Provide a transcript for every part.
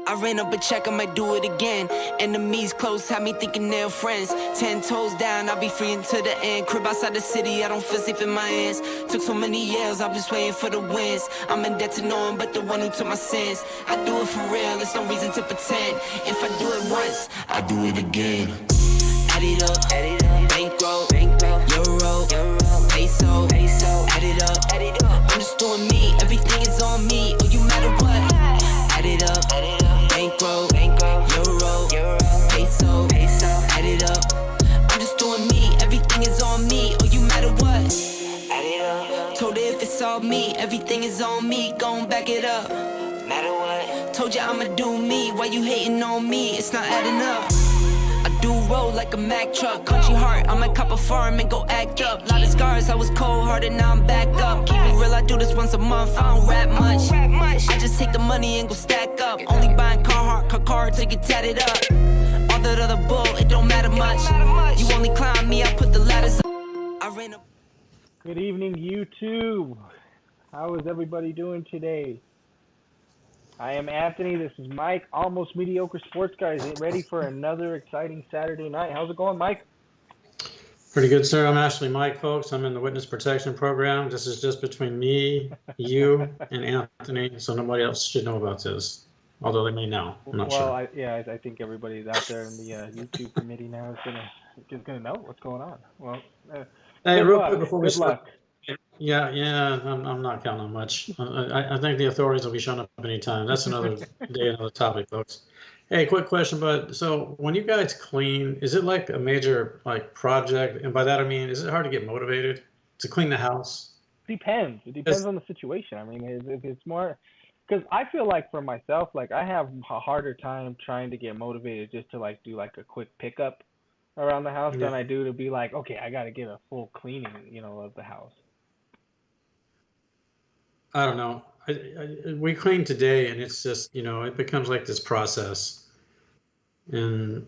I ran up a check, I might do it again. Enemies close, had me thinking they're friends. 10 toes down, I'll be free until the end. Crib outside the city, I don't feel safe in my hands. Took so many years, I'm just waiting for the wins. I'm in debt to no one but the one who took my sins. I do it for real, there's no reason to pretend. If I do it once, I do it again. Add it up, bankroll, euro, peso, add it up. I'm just doing me, everything is on me. Oh, you matter what? Add it up, bankroll, euro, peso, add it up. I'm just doing me, everything is on me. Oh, you matter what? Add it up. Told her if it's all me, everything is on me. Gon' back it up. Matter what? Told ya I'ma do me. Why you hating on me? It's not adding up. I do roll like a Mack truck. Country heart, I might cop a farm and go act up. Lot of scars, I was cold-hearted, now I'm back up. Keep it real, I do this once a month, I don't rap much. I just take the money and go stack up. Only buying car to get tatted up. All that other bull, it don't matter much. You only climb me, I put the ladders up. I ran up. Good evening, YouTube. How is everybody doing today? I am Anthony. This is Mike, almost mediocre sports guys. Get ready for another exciting Saturday night. How's it going, Mike? Pretty good, sir. I'm actually Mike, folks. I'm in the witness protection program. This is just between me, you, and Anthony, so nobody else should know about this, although they may know. I'm not sure. I think everybody out there in the YouTube committee now is gonna know what's going on. Well, Hey, good real luck. quick before we Good start. luck. Yeah, I'm not counting on much. I think the authorities will be showing up anytime. That's another day, another topic, folks. Hey, quick question, bud. So when you guys clean, is it like a major project? And by that I mean, is it hard to get motivated to clean the house? Depends. It depends on the situation. I mean, if it's more, because I feel like for myself, like I have a harder time trying to get motivated just to like do like a quick pickup around the house Yeah. than I do to be like, okay, I got to get a full cleaning, of the house. I don't know. We cleaned today, and it's just it becomes like this process, and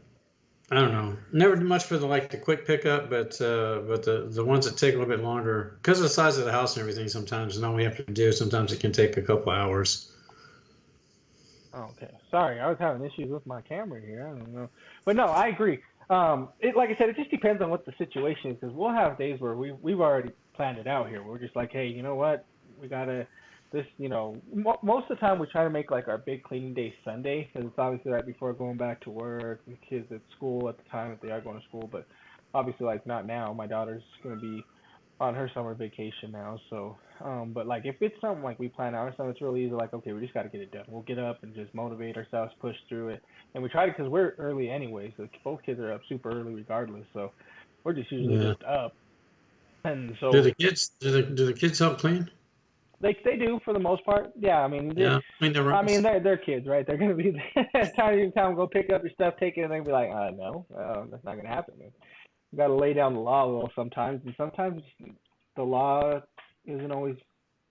I don't know. Never do much for the quick pickup, but the ones that take a little bit longer because of the size of the house and everything. Sometimes, and all we have to do, sometimes it can take a couple hours. Okay, sorry, I was having issues with my camera here. I don't know, but no, I agree. It like I said, it just depends on what the situation is because we'll have days where we've already planned it out here. We're just like, hey, you know what, we gotta this. Most of the time we try to make like our big cleaning day Sunday because it's obviously right before going back to work. The kids at school at the time if they are going to school, but obviously like not now. My daughter's gonna be on her summer vacation now. So, but like if it's something like we plan out or something, it's really easy. Like, okay, we just got to get it done. We'll get up and just motivate ourselves, push through it, and we try to because we're early anyway. So both kids are up super early regardless. So we're just usually Yeah. just up, and Do so the kids do the kids help clean? they do for the most part. Yeah, I mean, Yeah, clean their rooms. they're kids, right? They're gonna be time you tell them go pick up your stuff, take it, and they're gonna be like, no, that's not gonna happen. You got to lay down the law a little sometimes, and sometimes the law isn't always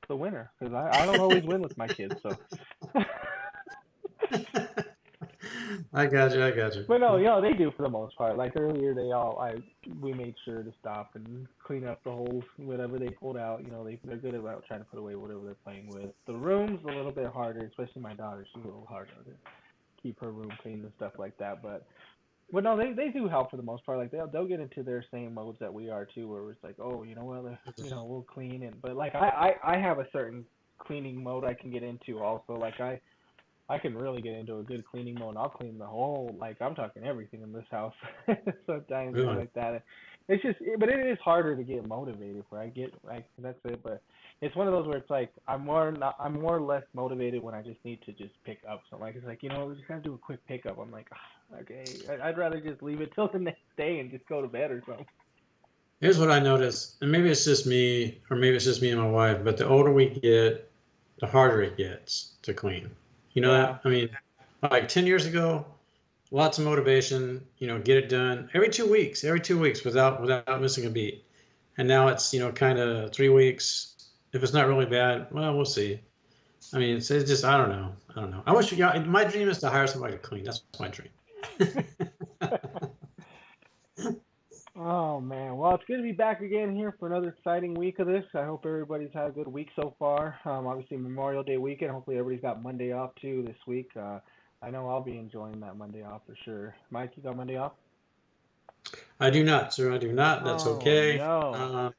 the winner because I don't always win with my kids. So, I got you. I got you. but no, they do for the most part. Like earlier, we made sure to stop and clean up the holes, whatever they pulled out. They're good about trying to put away whatever they're playing with. The room's a little bit harder, especially my daughter. She's a little harder to keep her room clean and stuff like that. But no, they do help for the most part. Like they'll get into their same modes that we are too, where it's like, oh, you know what, we'll clean it. But like I have a certain cleaning mode I can get into also. Like I can really get into a good cleaning mode. I'll clean the whole, like I'm talking everything in this house sometimes and Really? like that. It's just, but it is harder to get motivated. Where I get like that's it. But it's one of those where it's like I'm more or less motivated when I just need to just pick up something. Like it's like we just gotta do a quick pickup. I'm like, okay, I'd rather just leave it till the next day and just go to bed or something. Here's what I noticed, and maybe it's just me, or maybe it's just me and my wife, but the older we get, the harder it gets to clean. You know Yeah. that? I mean, like 10 years ago, lots of motivation, get it done every 2 weeks without missing a beat. And now it's, kind of 3 weeks. If it's not really bad, well, we'll see. I mean, it's just, I don't know. I don't know. I wish, my dream is to hire somebody to clean. That's my dream. Oh man, well it's good to be back again here for another exciting week of this. I hope everybody's had a good week so far. Obviously Memorial Day weekend. Hopefully everybody's got Monday off too this week. I know I'll be enjoying that Monday off for sure. Mike, you got Monday off? I do not, sir. I do not. That's Oh okay. no.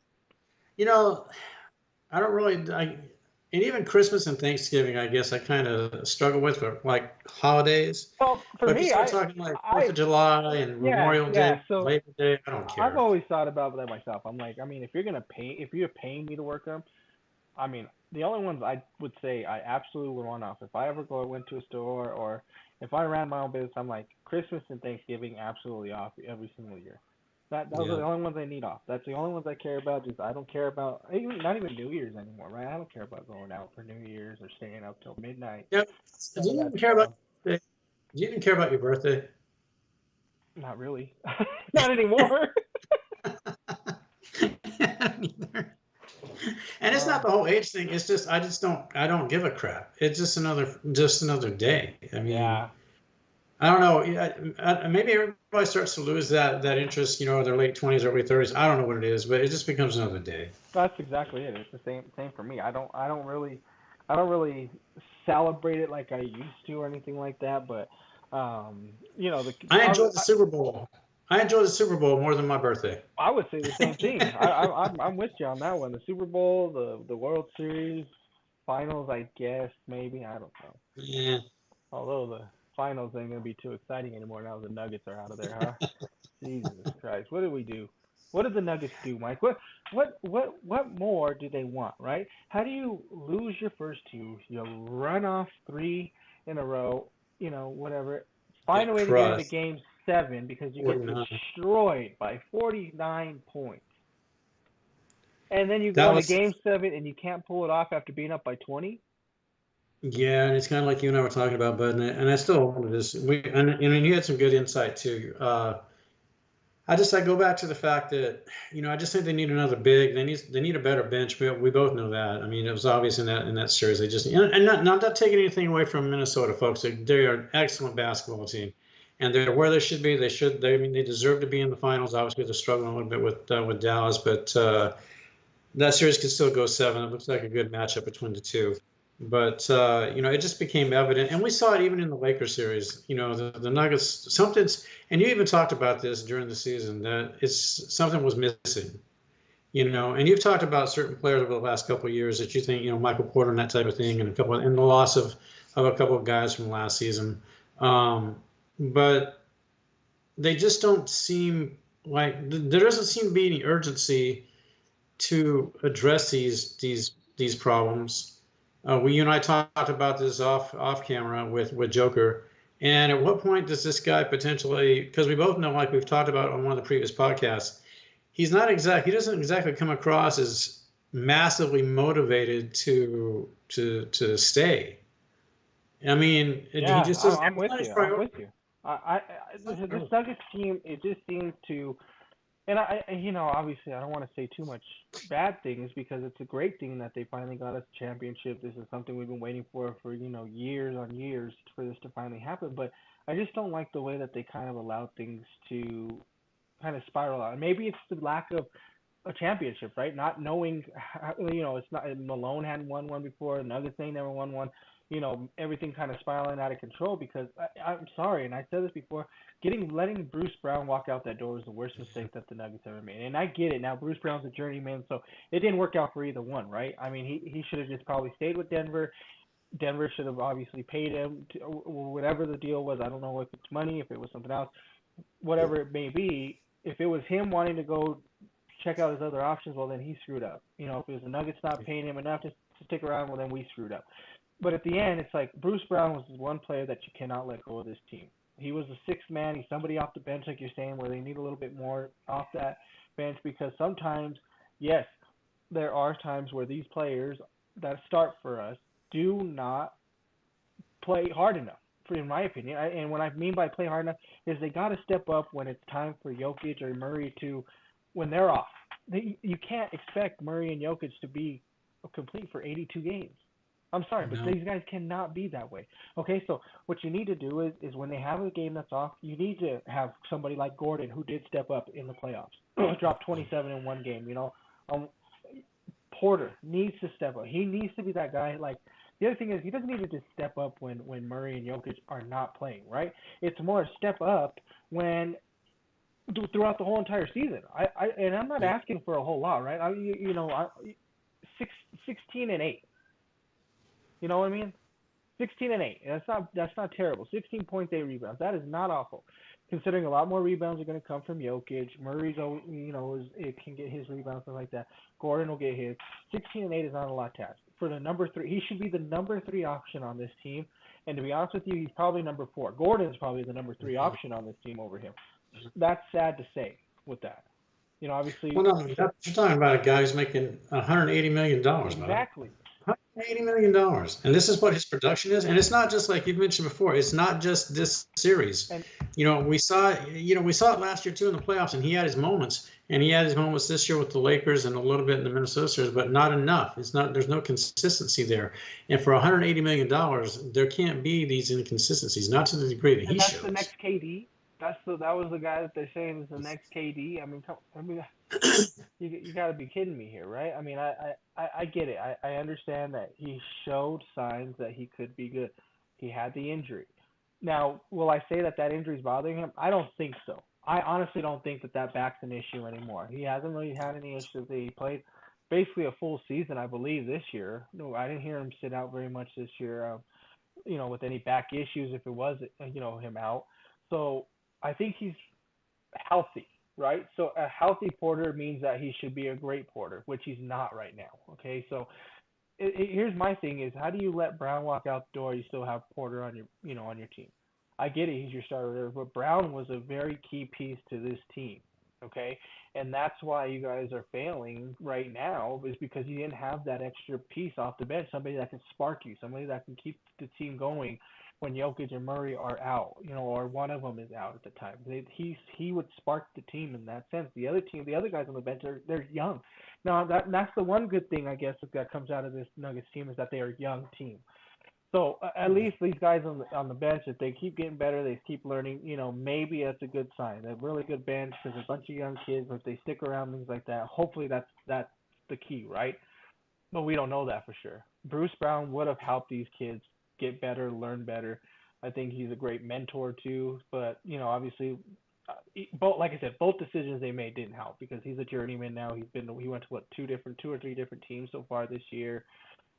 You know, I don't really, and even Christmas and Thanksgiving, I guess I kind of struggle with for like holidays. Well, for But if you me, start talking like Fourth I, of July and yeah, Memorial yeah. Day, So Labor Day, I don't I've care. always thought about that myself. I'm like, I mean, if you're paying me to work them, I mean, the only ones I would say I absolutely would want off. If I ever went to a store or if I ran my own business, I'm like Christmas and Thanksgiving absolutely off every single year. Those are Yeah. the only ones I need off. That's the only ones I care about. Just I don't care about even not even New Year's anymore, right? I don't care about going out for New Year's or staying up till midnight. Yeah. Do None of you that even care about stuff. do you even care about your birthday? Not really. Not anymore. I don't either. And it's not um, the whole age thing. It's just I don't give a crap. It's just another day. I mean, yeah, I don't know. Yeah, maybe everybody starts to lose that interest. Their late 20s, early 30s. I don't know what it is, but it just becomes another day. that's exactly it. It's the same for me. I don't really celebrate it like I used to or anything like that. But you know, I enjoy the Super Bowl. I enjoy the Super Bowl more than my birthday. I would say the same thing. I'm with you on that one. The Super Bowl, the World Series, finals. I guess maybe I don't know. Yeah. Although the finals ain't gonna be too exciting anymore now the Nuggets are out of there, huh? Jesus Christ, what did we do? What did the Nuggets do, Mike? What more do they want, right? How do you lose your first two? You run off three in a row, whatever. Find a Get way to get into crushed. game 7 because you get 49. destroyed by 49 points. And then you go That into was game 7 and you can't pull it off after being up by 20? Yeah, and it's kind of like you and I were talking about, Bud, and I still wanted this. And you had some good insight too. I go back to the fact that I just think they need another big. They need a better bench. We both know that. I mean, it was obvious in that series. They just and not taking anything away from Minnesota, folks. They are an excellent basketball team, and they're where they should be. I mean, they deserve to be in the finals. Obviously, they're struggling a little bit with Dallas, but that series could still go 7. It looks like a good matchup between the two. But it just became evident, and we saw it even in the Lakers series. The Nuggets, something's, and you even talked about this during the season that something was missing. And you've talked about certain players over the last couple of years that you think, Michael Porter and that type of thing, and the loss of a couple of guys from last season. But they just don't seem like there doesn't seem to be any urgency to address these problems. You and I talked about this off camera with Joker. And at what point does this guy potentially? Because we both know, like we've talked about on one of the previous podcasts, he doesn't exactly come across as massively motivated to stay. I mean, he Yeah, just doesn't. I'm It's with not his you. I'm priority. with you. This Nuggets team, it just seems to, and obviously I don't want to say too much bad things because it's a great thing that they finally got us a championship. This is something we've been waiting for years on years for this to finally happen. But I just don't like the way that they kind of allow things to kind of spiral out. And maybe it's the lack of a championship, right? Not knowing, it's not Malone hadn't won one before. Nuggets ain't never won one. Everything kind of spiraling out of control because I'm sorry, and I said this before, letting Bruce Brown walk out that door was the worst mistake that the Nuggets ever made. And I get it now. Bruce Brown's a journeyman, so it didn't work out for either one, right? I mean, he should have just probably stayed with Denver. Denver should have obviously paid him whatever the deal was. I don't know if it's money, if it was something else, whatever it may be. If it was him wanting to go check out his other options, well then he screwed up. If it was the Nuggets not paying him enough to stick around, well then we screwed up. But at the end, it's like Bruce Brown was one player that you cannot let go of this team. He was the sixth man. He's somebody off the bench, like you're saying, where they need a little bit more off that bench because sometimes, yes, there are times where these players that start for us do not play hard enough, in my opinion. And what I mean by play hard enough is they got to step up when it's time for Jokic or Murray when they're off. You can't expect Murray and Jokic to be complete for 82 games. I'm sorry, but No. these guys cannot be that way. Okay, so what you need to do is when they have a game that's off, you need to have somebody like Gordon who did step up in the playoffs, drop 27 in one game. Um, Porter needs to step up. He needs to be that guy. Like The other thing is he doesn't need to just step up when Murray and Jokic are not playing, right? It's more a step up when throughout the whole entire season. And I'm not asking for a whole lot, right? 16 and 8. You know what I mean? 16 and 8. That's not terrible. 16 points, 8 rebounds. That is not awful. Considering a lot more rebounds are going to come from Jokic. Murray's, it can get his rebounds and like that. Gordon will get his. 16 and 8 is not a lot to ask. For the number 3, he should be the number 3 option on this team. And to be honest with you, he's probably number 4. Gordon's probably the number 3 option on this team over him. That's sad to say with that. Obviously. Well, no, you're talking about a guy who's making $180 million. Exactly. $180 million. And this is what his production is. And it's not just like you mentioned before, it's not just this series. And, we saw it last year too in the playoffs, and he had his moments. And he had his moments this year with the Lakers and a little bit in the Minnesota series, but not enough. There's no consistency there. And for $180 million, there can't be these inconsistencies, not to the degree that he shows. That's the next KD. That was the guy that they're saying is the next KD. You got to be kidding me here, right? I get it. I understand that he showed signs that he could be good. He had the injury. Now, will I say that injury is bothering him? I don't think so. I honestly don't think that back's an issue anymore. He hasn't really had any issues. He played basically a full season, I believe, this year. No, I didn't hear him sit out very much this year, with any back issues if it was, him out. So I think he's healthy, right? So a healthy Porter means that he should be a great Porter, which he's not right now, okay? So here's my thing is, how do you let Brown walk out the door, you still have Porter on your team? I get it, he's your starter there, but Brown was a very key piece to this team, okay? And that's why you guys are failing right now, is because you didn't have that extra piece off the bench, somebody that can spark you, somebody that can keep the team going when Jokic and Murray are out, or one of them is out at the time. He would spark the team in that sense. The other guys on the bench, they're young. Now, that's the one good thing, I guess, that comes out of this Nuggets team is that they are a young team. So at least these guys on the bench, if they keep getting better, they keep learning, maybe that's a good sign. They're a really good bench because a bunch of young kids, if they stick around, things like that, hopefully that's the key, right? But we don't know that for sure. Bruce Brown would have helped these kids get better, learn better. I think he's a great mentor too, but obviously, like I said, both decisions they made didn't help because he's a journeyman now. He went to two or three different teams so far this year.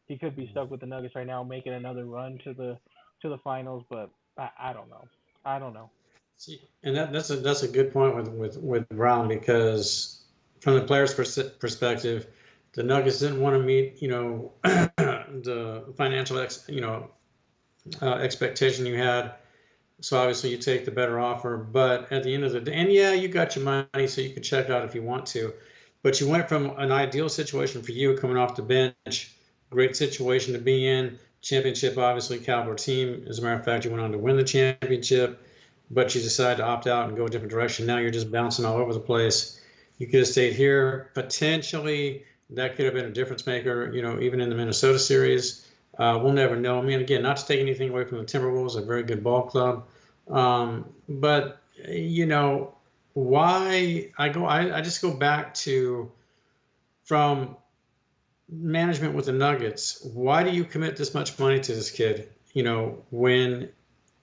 He could be stuck with the Nuggets right now, making another run to the finals, but I don't know. See, and that's a good point with Brown, because from the player's perspective, the Nuggets didn't want to meet the financial expectation you had. So obviously you take the better offer, but at the end of the day, and yeah, you got your money, so you can check out if you want to, but you went from an ideal situation for you coming off the bench, great situation to be in, championship, obviously caliber team. As a matter of fact, you went on to win the championship, but you decided to opt out and go a different direction. Now you're just bouncing all over the place. You could have stayed here. Potentially, that could have been a difference maker, even in the Minnesota series. We'll never know. Again, not to take anything away from the Timberwolves, a very good ball club. But, why I just go back to, from management with the Nuggets, why do you commit this much money to this kid, when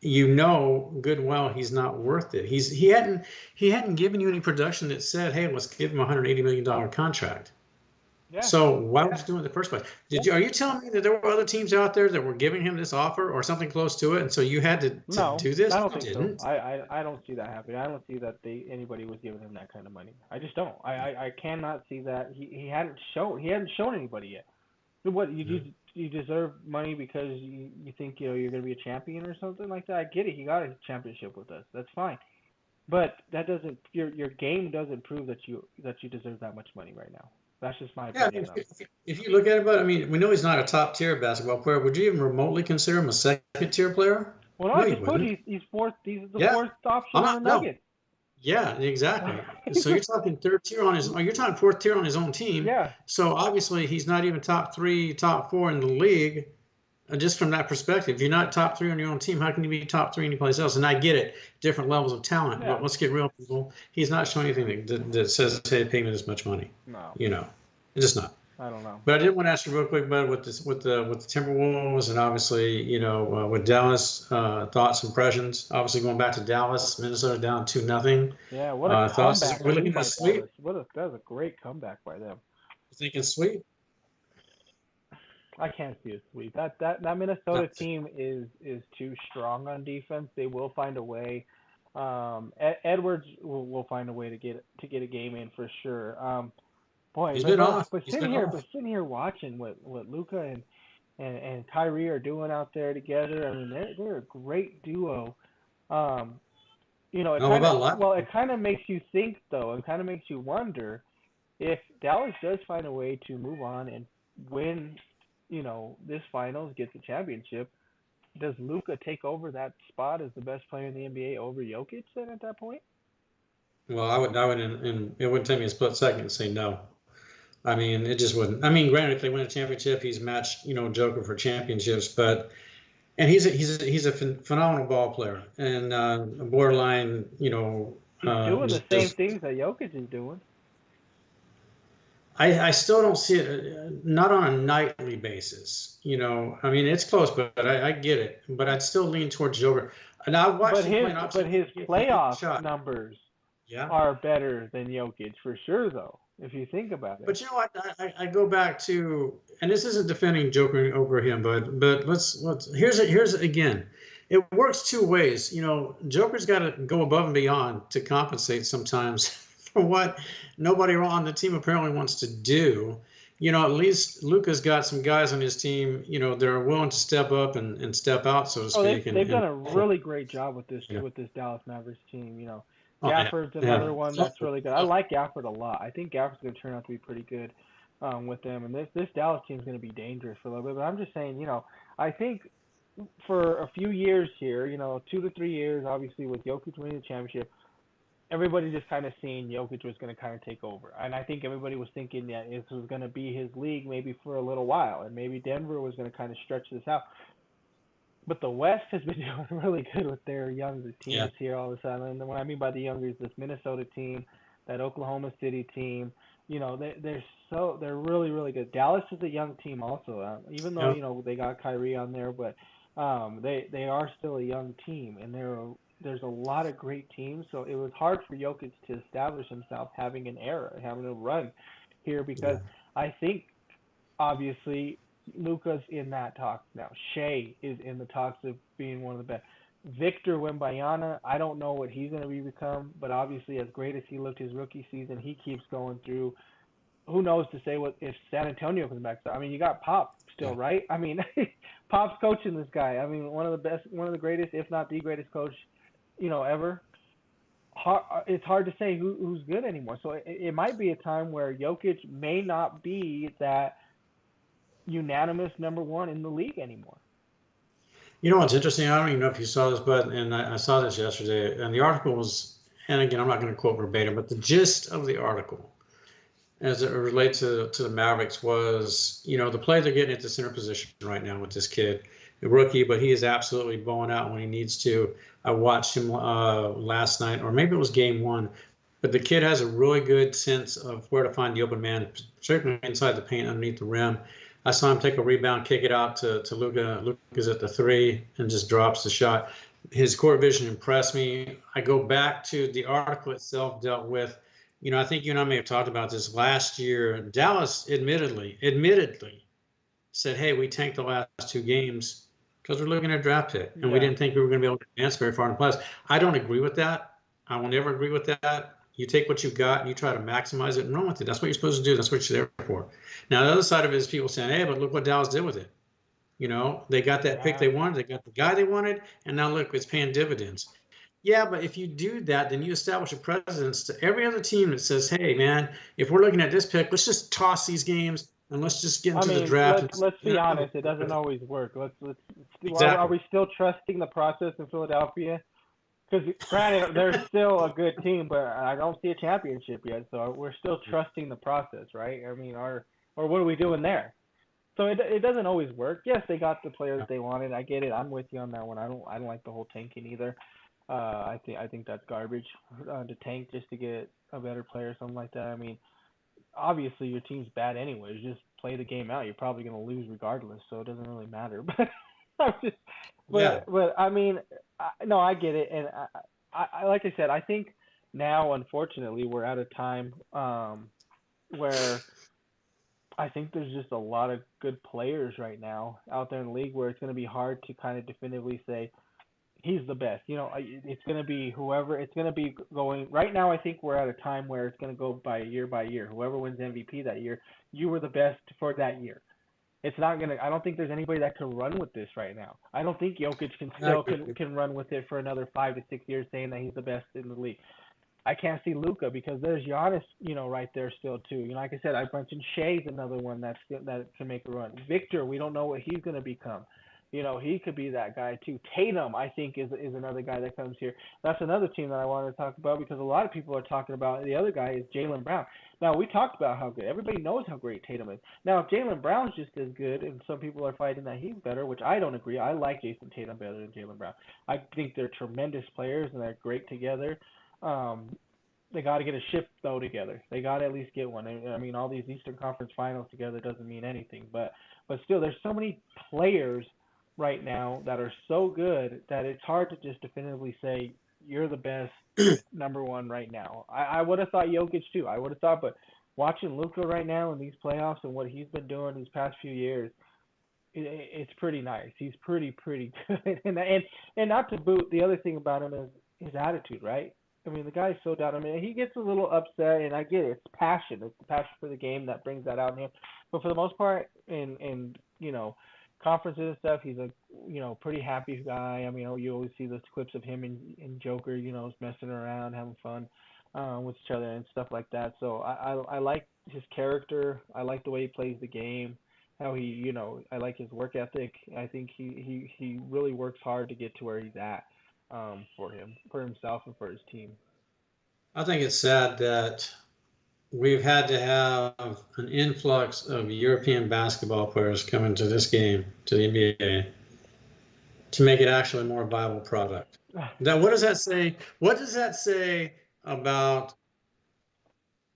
good and well he's not worth it? He hadn't given you any production that said, hey, let's give him a $180 million contract. Yeah. So why would you do it in the first place? Are you telling me that there were other teams out there that were giving him this offer or something close to it, and so you had to do this? I don't think so. I don't see that happening. I don't see that anybody was giving him that kind of money. I just don't. I cannot see that. He hadn't shown anybody yet. What you deserve money because you think you're going to be a champion or something like that? I get it. He got a championship with us. That's fine. But that doesn't your game doesn't prove that you deserve that much money right now. That's just my opinion. If you look at it, but we know he's not a top tier basketball player. Would you even remotely consider him a second tier player? Well, no, I just told you he's fourth. He's the fourth option on the Nuggets. Yeah, exactly. So you're talking third tier you're talking fourth tier on his own team. Yeah. So obviously he's not even top 3, top 4 in the league. Just from that perspective, if you're not top 3 on your own team, how can you be top 3 anyplace else? And I get it, different levels of talent. Yeah. But let's get real, people. He's not showing anything that says, hey, pay me this much money. No. It's just not. I don't know. But I did want to ask you real quick, bud, with this, with the Timberwolves, and obviously, with Dallas, thoughts, impressions. Obviously, going back to Dallas, Minnesota down 2-0. Yeah, what a Thoughts? Are comeback we too looking at a by sweep? Dallas. That was a great comeback by them. Thinking sweep? I can't see a sweep. That No. Minnesota team is too strong on defense. They will find a way. Edwards will find a way to get a game in for sure. Boy, He's been off. but He's been off. sitting here watching what Luca and Kyrie are doing out there together. I mean, they're a great duo. Um, it No, what kind of about life? well, it kind of makes you think though. It kind of makes you wonder if Dallas does find a way to move on and win, this finals, get the championship. Does Luca take over that spot as the best player in the NBA over Jokic then at that point? Well, I would, and it wouldn't take me a split second to say no. I mean, it just wouldn't. I mean, granted, if they win a championship, he's matched, Joker for championships, but and he's a phenomenal ball player and a borderline, He's doing the same just things that Jokic is doing. I still don't see it, not on a nightly basis. I mean, it's close, but I get it. But I'd still lean towards Joker. And I watched But him play, and his obviously but his he hit the playoff shot. numbers Yeah. are better than Jokic for sure, though. If you think about it. But you know what? I go back to, and this isn't defending Joker over him, but let's here's again. It works two ways. Joker's got to go above and beyond to compensate sometimes for what nobody on the team apparently wants to do. At least Luca's got some guys on his team, that are willing to step up and step out, so to Oh, speak. they've done And a really great job with this you know, Dallas Mavericks team. oh yeah, Gafford's yeah. another one that's really good. I like Gafford a lot. I think Gafford's going to turn out to be pretty good with them. And this Dallas team's going to be dangerous for a little bit. But I'm just saying, I think for a few years here, 2 to 3 years, obviously with Jokic winning the championship, everybody just kind of seen Jokic was going to kind of take over. And I think everybody was thinking that this was going to be his league maybe for a little while, and maybe Denver was going to kind of stretch this out. But the West has been doing really good with their younger Yeah. teams here all of a sudden. And what I mean by the younger is this Minnesota team, that Oklahoma City team. They're really really good. Dallas is a young team also, even though Yeah. they got Kyrie on there, but they are still a young team, and there's a lot of great teams. So it was hard for Jokic to establish himself, having an era, having a run here, because Yeah. I think obviously Luca's in that talk now. Shea is in the talks of being one of the best. Victor Wembanyama, I don't know what he's going to become, but obviously as great as he looked his rookie season, he keeps going through. Who knows to say what if San Antonio comes back? I mean, you got Pop still, Yeah. right? I mean, Pop's coaching this guy. I mean, one of the best, one of the greatest, if not the greatest coach, ever. It's hard to say who's good anymore. So it might be a time where Jokic may not be that unanimous number one in the league anymore. You know what's interesting? I don't even know if you saw this, but and I saw this yesterday, and the article was, and again, I'm not going to quote verbatim, but the gist of the article, as it relates to the Mavericks, was, the play they're getting at the center position right now with this kid, the rookie, but he is absolutely blowing out when he needs to. I watched him last night, or maybe it was game one, but the kid has a really good sense of where to find the open man, certainly inside the paint, underneath the rim. I saw him take a rebound, kick it out to Luca. Luca's at the three and just drops the shot. His court vision impressed me. I go back to the article itself dealt with, I think you and I may have talked about this last year. Dallas admittedly said, hey, we tanked the last two games because we're looking at a draft pick, and we Yeah. didn't think we were going to be able to advance very far in the playoffs. I don't agree with that. I will never agree with that. You take what you've got and you try to maximize it and run with it. That's what you're supposed to do. That's what you're there for. Now, the other side of it is people saying, hey, but look what Dallas did with it. They got that pick Yeah. they wanted. They got the guy they wanted. And now, look, it's paying dividends. Yeah, but if you do that, then you establish a precedence to every other team that says, hey, man, if we're looking at this pick, let's just toss these games and let's just get I into the mean, draft. let's be honest. It doesn't always work. Exactly. Are we still trusting the process in Philadelphia? Because granted, they're still a good team, but I don't see a championship yet. So we're still trusting the process, right? I mean, or what are we doing there? So it doesn't always work. Yes, they got the players they wanted. I get it. I'm with you on that one. I don't like the whole tanking either. I think that's garbage to tank just to get a better player or something like that. I mean, obviously your team's bad anyways. Just play the game out. You're probably going to lose regardless, so it doesn't really matter. Yeah. But I mean, no, I get it, and like I said, I think now, unfortunately, we're at a time where I think there's just a lot of good players right now out there in the league where it's going to be hard to kind of definitively say he's the best. It's going to be whoever. It's going to be going right now. I think we're at a time where it's going to go by year. Whoever wins MVP that year, you were the best for that year. It's not gonna. I don't think there's anybody that can run with this right now. I don't think Jokic can run with it for another 5 to 6 years, saying that he's the best in the league. I can't see Luca because there's Giannis, right there still too. Like I said, I mentioned Shea's another one that can make a run. Victor, we don't know what he's gonna become. He could be that guy too. Tatum, I think, is another guy that comes here. That's another team that I wanted to talk about because a lot of people are talking about the other guy is Jaylen Brown. Now, we talked about how good. Everybody knows how great Tatum is. Now, if Jaylen Brown's just as good, and some people are fighting that he's better, which I don't agree. I like Jason Tatum better than Jaylen Brown. I think they're tremendous players, and they're great together. They got to get a ship, though, together. They got to at least get one. I mean, all these Eastern Conference Finals together doesn't mean anything. But still, there's so many players right now that are so good that it's hard to just definitively say you're the best number one right now. I would have thought Jokic too. I would have thought, but watching Luca right now in these playoffs and what he's been doing these past few years, it's pretty nice. He's pretty good. And not to boot, the other thing about him is his attitude, right? I mean, the guy's so down. I mean, he gets a little upset, and I get it. It's passion. It's the passion for the game that brings that out in him. But for the most part, in conferences and stuff, he's a pretty happy guy. I mean, you always see those clips of him and Joker, messing around, having fun with each other and stuff like that. So I like his character. I like the way he plays the game. How he, I like his work ethic. I think he really works hard to get to where he's at for himself and for his team. I think it's sad that we've had to have an influx of European basketball players coming to this game, to the NBA, to make it actually a more viable product. Now, what does that say? What does that say about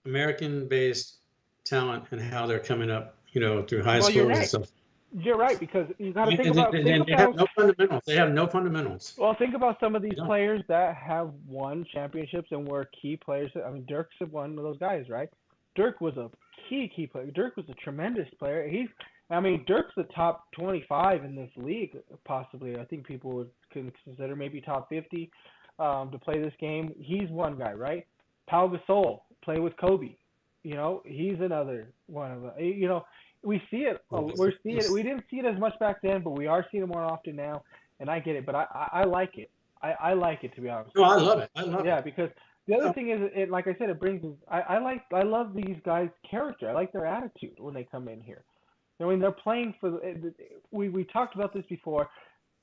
American-based talent and how they're coming up, through high schools and stuff? You're right, because you got to think about. They have no fundamentals. They have no fundamentals. Well, think about some of these players that have won championships and were key players. I mean, Dirk's one of those guys, right? Dirk was a key player. Dirk was a tremendous player. Dirk's the top 25 in this league, possibly. I think people would consider maybe top 50 to play this game. He's one guy, right? Pau Gasol, play with Kobe. He's another one of them. We see it. We didn't see it as much back then, but we are seeing it more often now. And I get it, but I like it. I like it, to be honest. No, I love it. Yeah, because the other thing is, like I said, it brings. I love these guys' character. I like their attitude when they come in here. They're playing for. We talked about this before.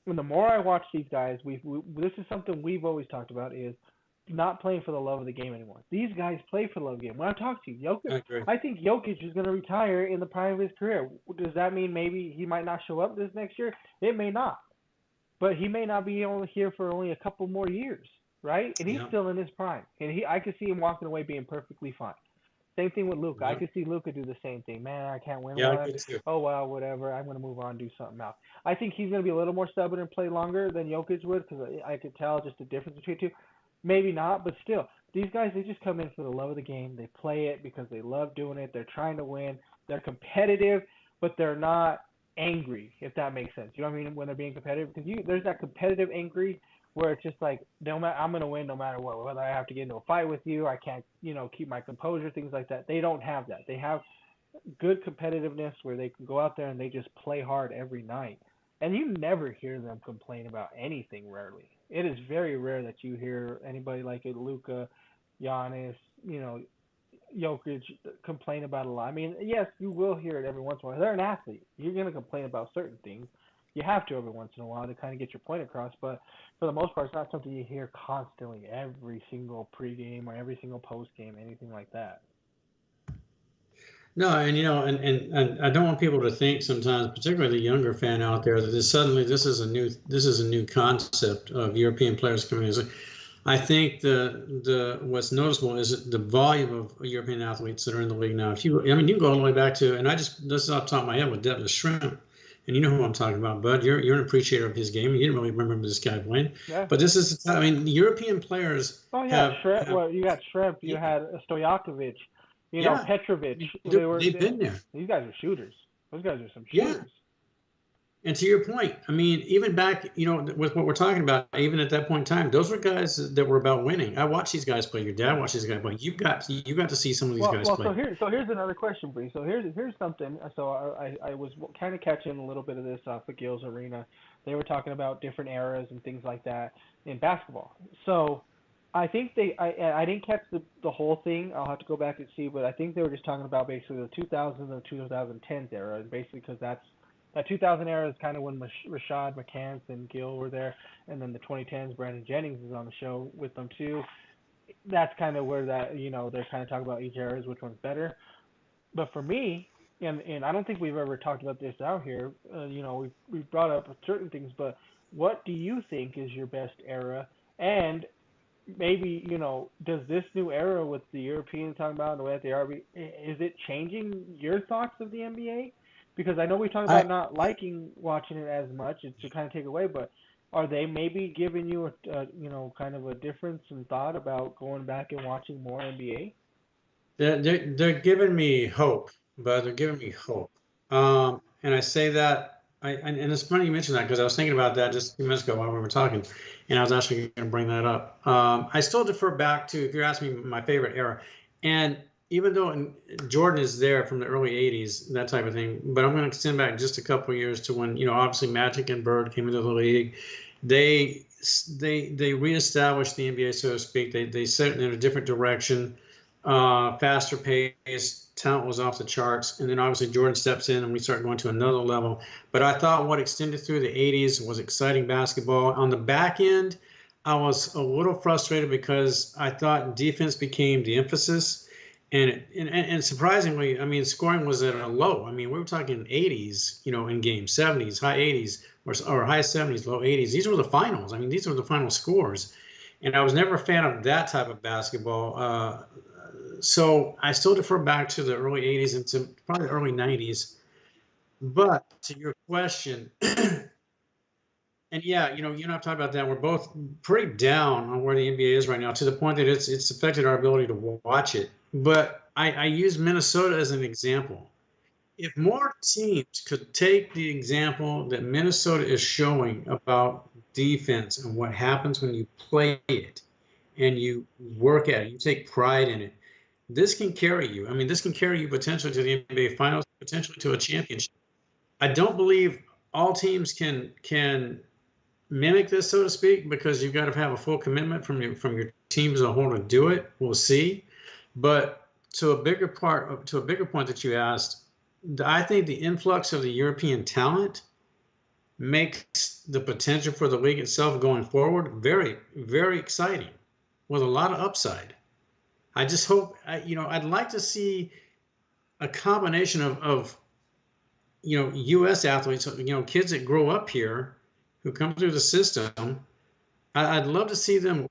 And the more I watch these guys, this is something we've always talked about is not playing for the love of the game anymore. These guys play for the love of the game. When I talk to you, Jokic, I think Jokic is going to retire in the prime of his career. Does that mean maybe he might not show up this next year? It may not. But he may not be here for only a couple more years, right? And he's still in his prime. And I could see him walking away being perfectly fine. Same thing with Luca. I could see Luca do the same thing. Man, I can't win one. Oh, well, whatever. I'm going to move on and do something else. I think he's going to be a little more stubborn and play longer than Jokic would because I could tell just the difference between the two. Maybe not, but still, these guys, they just come in for the love of the game. They play it because they love doing it. They're trying to win. They're competitive, but they're not angry, if that makes sense. You know what I mean? When they're being competitive, because there's that competitive angry where it's just like, no matter, I'm going to win no matter what. Whether I have to get into a fight with you, I can't, keep my composure, things like that. They don't have that. They have good competitiveness where they can go out there and they just play hard every night. And you never hear them complain about anything, rarely. It is very rare that you hear anybody like Luca, Giannis, Jokic complain about a lot. I mean, yes, you will hear it every once in a while. They're an athlete. You're going to complain about certain things. You have to every once in a while to kind of get your point across. But for the most part, it's not something you hear constantly every single pregame or every single postgame, anything like that. No, and and I don't want people to think sometimes, particularly the younger fan out there, that this is a new concept of European players coming in. I think the what's noticeable is the volume of European athletes that are in the league now. If you, I mean, you can go all the way back to, and I just this is off the top of my head with Devin Shrimp, and you know who I'm talking about, Bud. You're an appreciator of his game. You didn't really remember this guy playing, Yeah. but this is, I mean, European players Oh yeah, Shrimp. have Well, you got Shrimp. You yeah, had Stojakovic. yeah, Petrovic. they've been there. These guys are shooters. Those guys are some Yeah. shooters. And to your point, I mean, even back, with what we're talking about, even at that point in time, those were guys that were about winning. I watched these guys play. Your dad watched these guys play. You got to see some of these guys So play. here's another question for you. So here's something. So I was kind of catching a little bit of this off of Gil's Arena. They were talking about different eras and things like that in basketball. So I think I didn't catch the whole thing. I'll have to go back and see, but I think they were just talking about basically the 2000s and 2010s era, and basically because that 2000 era is kind of when Rashad McCants and Gil were there, and then the 2010s, Brandon Jennings is on the show with them too. That's kind of where they're kind of talking about each era, which one's better. But for me, and I don't think we've ever talked about this out here. We've brought up certain things, but what do you think is your best era? And maybe does this new era with the Europeans talking about the way that they are, is it changing your thoughts of the NBA? Because I know we talked I about not liking watching it as much, it's to kind of take away, but are they maybe giving you kind of a difference in thought about going back and watching more NBA? they're giving me hope, but they're giving me hope. And I say that and it's funny you mentioned that because I was thinking about that just a few minutes ago while we were talking, and I was actually going to bring that up. I still defer back to if you're asking me my favorite era, and even though Jordan is there from the early '80s, that type of thing, but I'm going to extend back just a couple of years to when obviously Magic and Bird came into the league. They they reestablished the NBA, so to speak. They set it in a different direction, faster pace, talent was off the charts, and then obviously Jordan steps in and we start going to another level. But I thought what extended through the '80s was exciting basketball. On the back end, I was a little frustrated because I thought defense became the emphasis, and surprisingly, I mean, scoring was at a low. I mean, we were talking '80s, in games, '70s, high '80s, or high '70s, low '80s. These were the finals. I mean, these were the final scores, and I was never a fan of that type of basketball. So I still defer back to the early '80s and to probably the early '90s. But to your question, and yeah, you and I've talked about that. We're both pretty down on where the NBA is right now, to the point that it's affected our ability to watch it. But I use Minnesota as an example. If more teams could take the example that Minnesota is showing about defense and what happens when you play it and you work at it, you take pride in it, this can carry you. I mean, this can carry you potentially to the NBA Finals, potentially to a championship. I don't believe all teams can mimic this, so to speak, because you've got to have a full commitment from your team as a whole to do it. We'll see. But to a bigger point that you asked, I think the influx of the European talent makes the potential for the league itself going forward very, very exciting, with a lot of upside. I just hope, I'd like to see a combination of U.S. athletes, kids that grow up here who come through the system. I'd love to see them,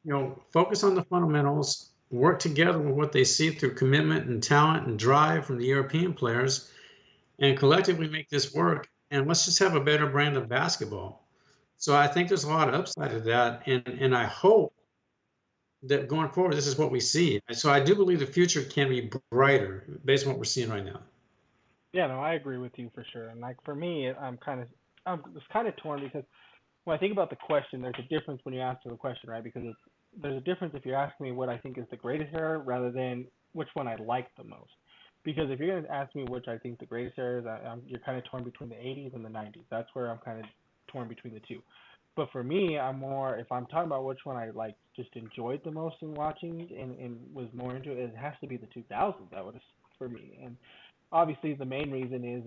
focus on the fundamentals, work together with what they see through commitment and talent and drive from the European players, and collectively make this work. And let's just have a better brand of basketball. So I think there's a lot of upside to that, and I hope that going forward, this is what we see. So I do believe the future can be brighter based on what we're seeing right now. Yeah, no, I agree with you for sure. And like for me, I'm it's kind of torn because when I think about the question, there's a difference when you answer the question, right? Because there's a difference if you're asking me what I think is the greatest era rather than which one I like the most. Because if you're going to ask me which I think the greatest era is, you're kind of torn between the 80s and the 90s. That's where I'm kind of torn between the two. But for me, I'm more, if I'm talking about which one I like, just enjoyed the most in watching and was more into it, it has to be the 2000s. That would for me. And obviously the main reason is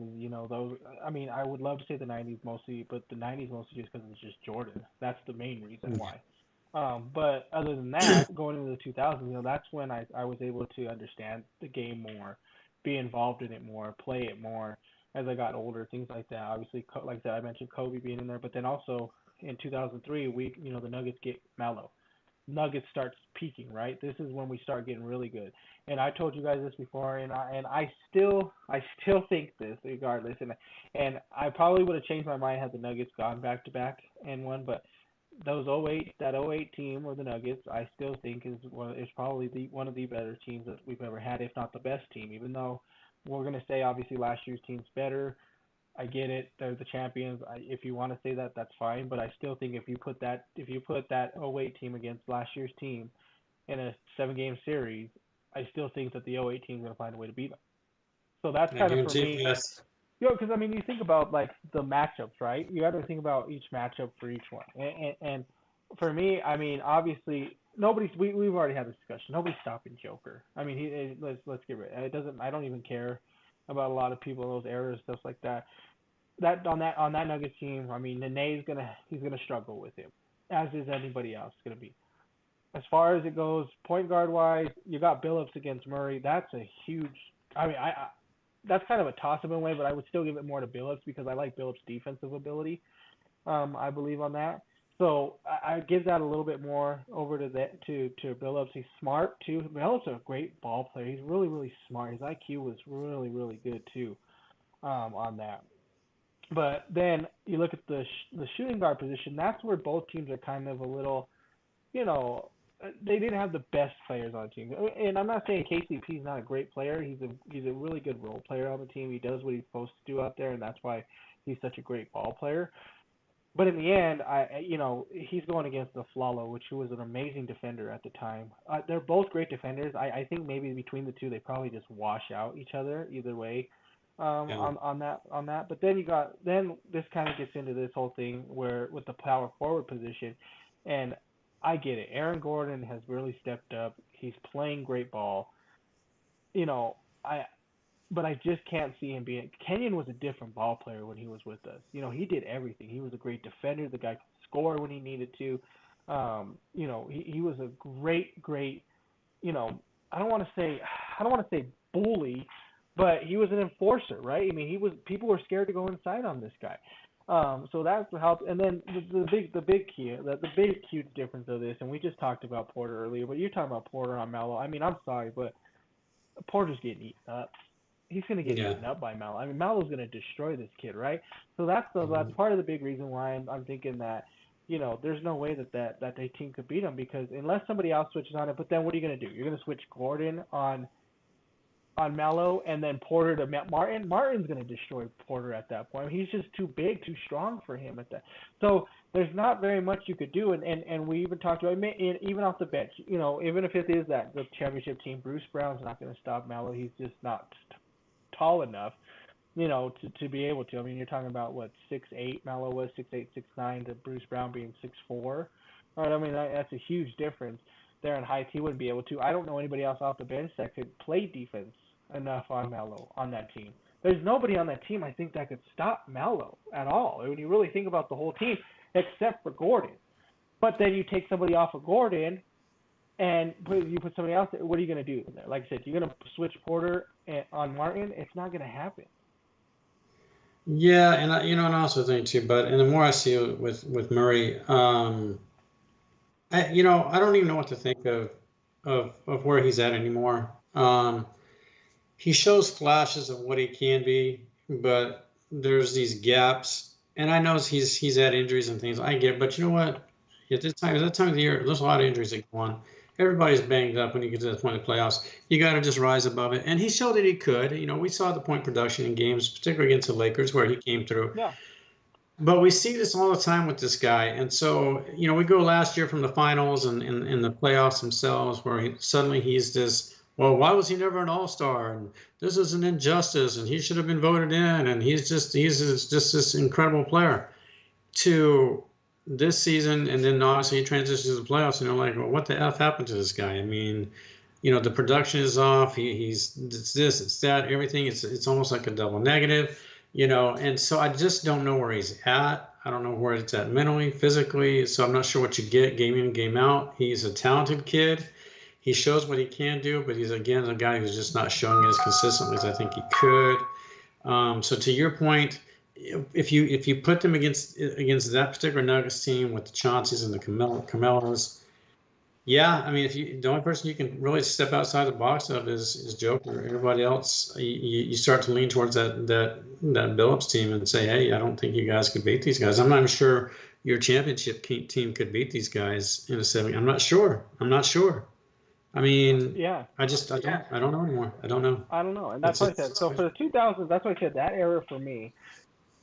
those. I mean, I would love to say the '90s mostly, but the '90s mostly just because it's just Jordan. That's the main reason why. But other than that, going into the 2000s, that's when I was able to understand the game more, be involved in it more, play it more as I got older, things like that. Obviously, like that I mentioned Kobe being in there, but then also in 2003, the Nuggets get Melo. Nuggets starts peaking, right? This is when we start getting really good. And I told you guys this before, and I still think this regardless, and I probably would have changed my mind had the Nuggets gone back to back and won, but that 08 team or the Nuggets, I still think is probably one of the better teams that we've ever had, if not the best team. Even though we're gonna say obviously last year's team's better, I get it. They're the champions. If you want to say that, that's fine. But I still think if you put that 08 team against last year's team in a 7-game series, I still think that the 08 team is going to find a way to beat them. So that's I kind of for guarantee me. yes. Because I mean, you think about like the matchups, right? You got to think about each matchup for each one. And for me, I mean, obviously we've already had this discussion. Nobody's stopping Joker. I mean, let's get rid. It doesn't. I don't even care about a lot of people in those errors, stuff like that. On that Nuggets team, I mean, he's gonna struggle with him, as is anybody else gonna be. As far as it goes, point guard wise, you got Billups against Murray. That's a huge. I mean, that's kind of a toss up in a way, but I would still give it more to Billups because I like Billups' defensive ability. I believe on that. So I give that a little bit more over to Billups. He's smart too. Billups is a great ball player. He's really really smart. His IQ was really really good too. On that. But then you look at the shooting guard position. That's where both teams are kind of a little, you know, they didn't have the best players on the team. And I'm not saying KCP is not a great player. He's a really good role player on the team. He does what he's supposed to do out there, and that's why he's such a great ball player. But in the end, he's going against the Flalo, which was an amazing defender at the time. They're both great defenders. I think maybe between the two, they probably just wash out each other either way. Yeah. On that. But then this kind of gets into this whole thing where with the power forward position, and I get it. Aaron Gordon has really stepped up. He's playing great ball. You know, but I just can't see him being. Kenyon was a different ball player when he was with us. He did everything. He was a great defender. The guy could score when he needed to. He was a great. I don't want to say bully, but he was an enforcer, right? I mean, people were scared to go inside on this guy. So that's how. And then the big huge difference of this, and we just talked about Porter earlier, but you're talking about Porter on Melo. I mean, I'm sorry, but Porter's getting eaten up. He's going to get eaten up by Melo. I mean, Melo's going to destroy this kid, right? So that's part of the big reason why I'm thinking that, there's no way that their team could beat him, because unless somebody else switches on it. But then what are you going to do? You're going to switch Gordon on Melo and then Porter to Martin. Martin's going to destroy Porter at that point. He's just too big, too strong for him at that. So there's not very much you could do. And we even talked about even off the bench. Even if it is the championship team, Bruce Brown's not going to stop Melo. He's just not tall enough, to be able to. I mean, you're talking about what 6'8" Melo was, 6'8", 6'9", to Bruce Brown being 6'4". Right? I mean, that's a huge difference there in height. He wouldn't be able to. I don't know anybody else off the bench that could play defense enough on Melo on that team. There's nobody on that team I think that could stop Melo at all when you really think about the whole team, except for Gordon. But then you take somebody off of Gordon and you put somebody else. What are you going to do there? Like I said, you're going to switch Porter on Martin. It's not going to happen. Yeah, and and I also think too. But and the more I see it with Murray, I don't even know what to think of where he's at anymore. He shows flashes of what he can be, but there's these gaps. And I know he's had injuries and things. I get it, but you know what? At that time of the year, there's a lot of injuries that go on. Everybody's banged up when you get to that point of the playoffs. You got to just rise above it. And he showed that he could. We saw the point production in games, particularly against the Lakers, where he came through. Yeah. But we see this all the time with this guy. And so, we go last year from the finals and in the playoffs themselves, where suddenly he's this, well, why was he never an all-star? And this is an injustice, and he should have been voted in. And he's just this incredible player. To this season, and then obviously he transitions to the playoffs, and you're like, well, what the F happened to this guy? I mean, the production is off. It's this, it's that, everything. It's almost like a double negative. And so I just don't know where he's at. I don't know where it's at mentally, physically. So I'm not sure what you get game in, game out. He's a talented kid. He shows what he can do, but he's, again, a guy who's just not showing it as consistently as I think he could. So to your point, if you put them against that particular Nuggets team with the Chaunceys and the Carmelos, Yeah, I mean, the only person you can really step outside the box of is Joker. Everybody else, you start to lean towards that Billups team and say, hey, I don't think you guys could beat these guys. I'm not even sure your championship team could beat these guys in a 7. I'm not sure. I'm not sure. I mean, Yeah, I don't know anymore. I don't know. I don't know, and that's It's what I said. it's So for the 2000s, that's why I said that era for me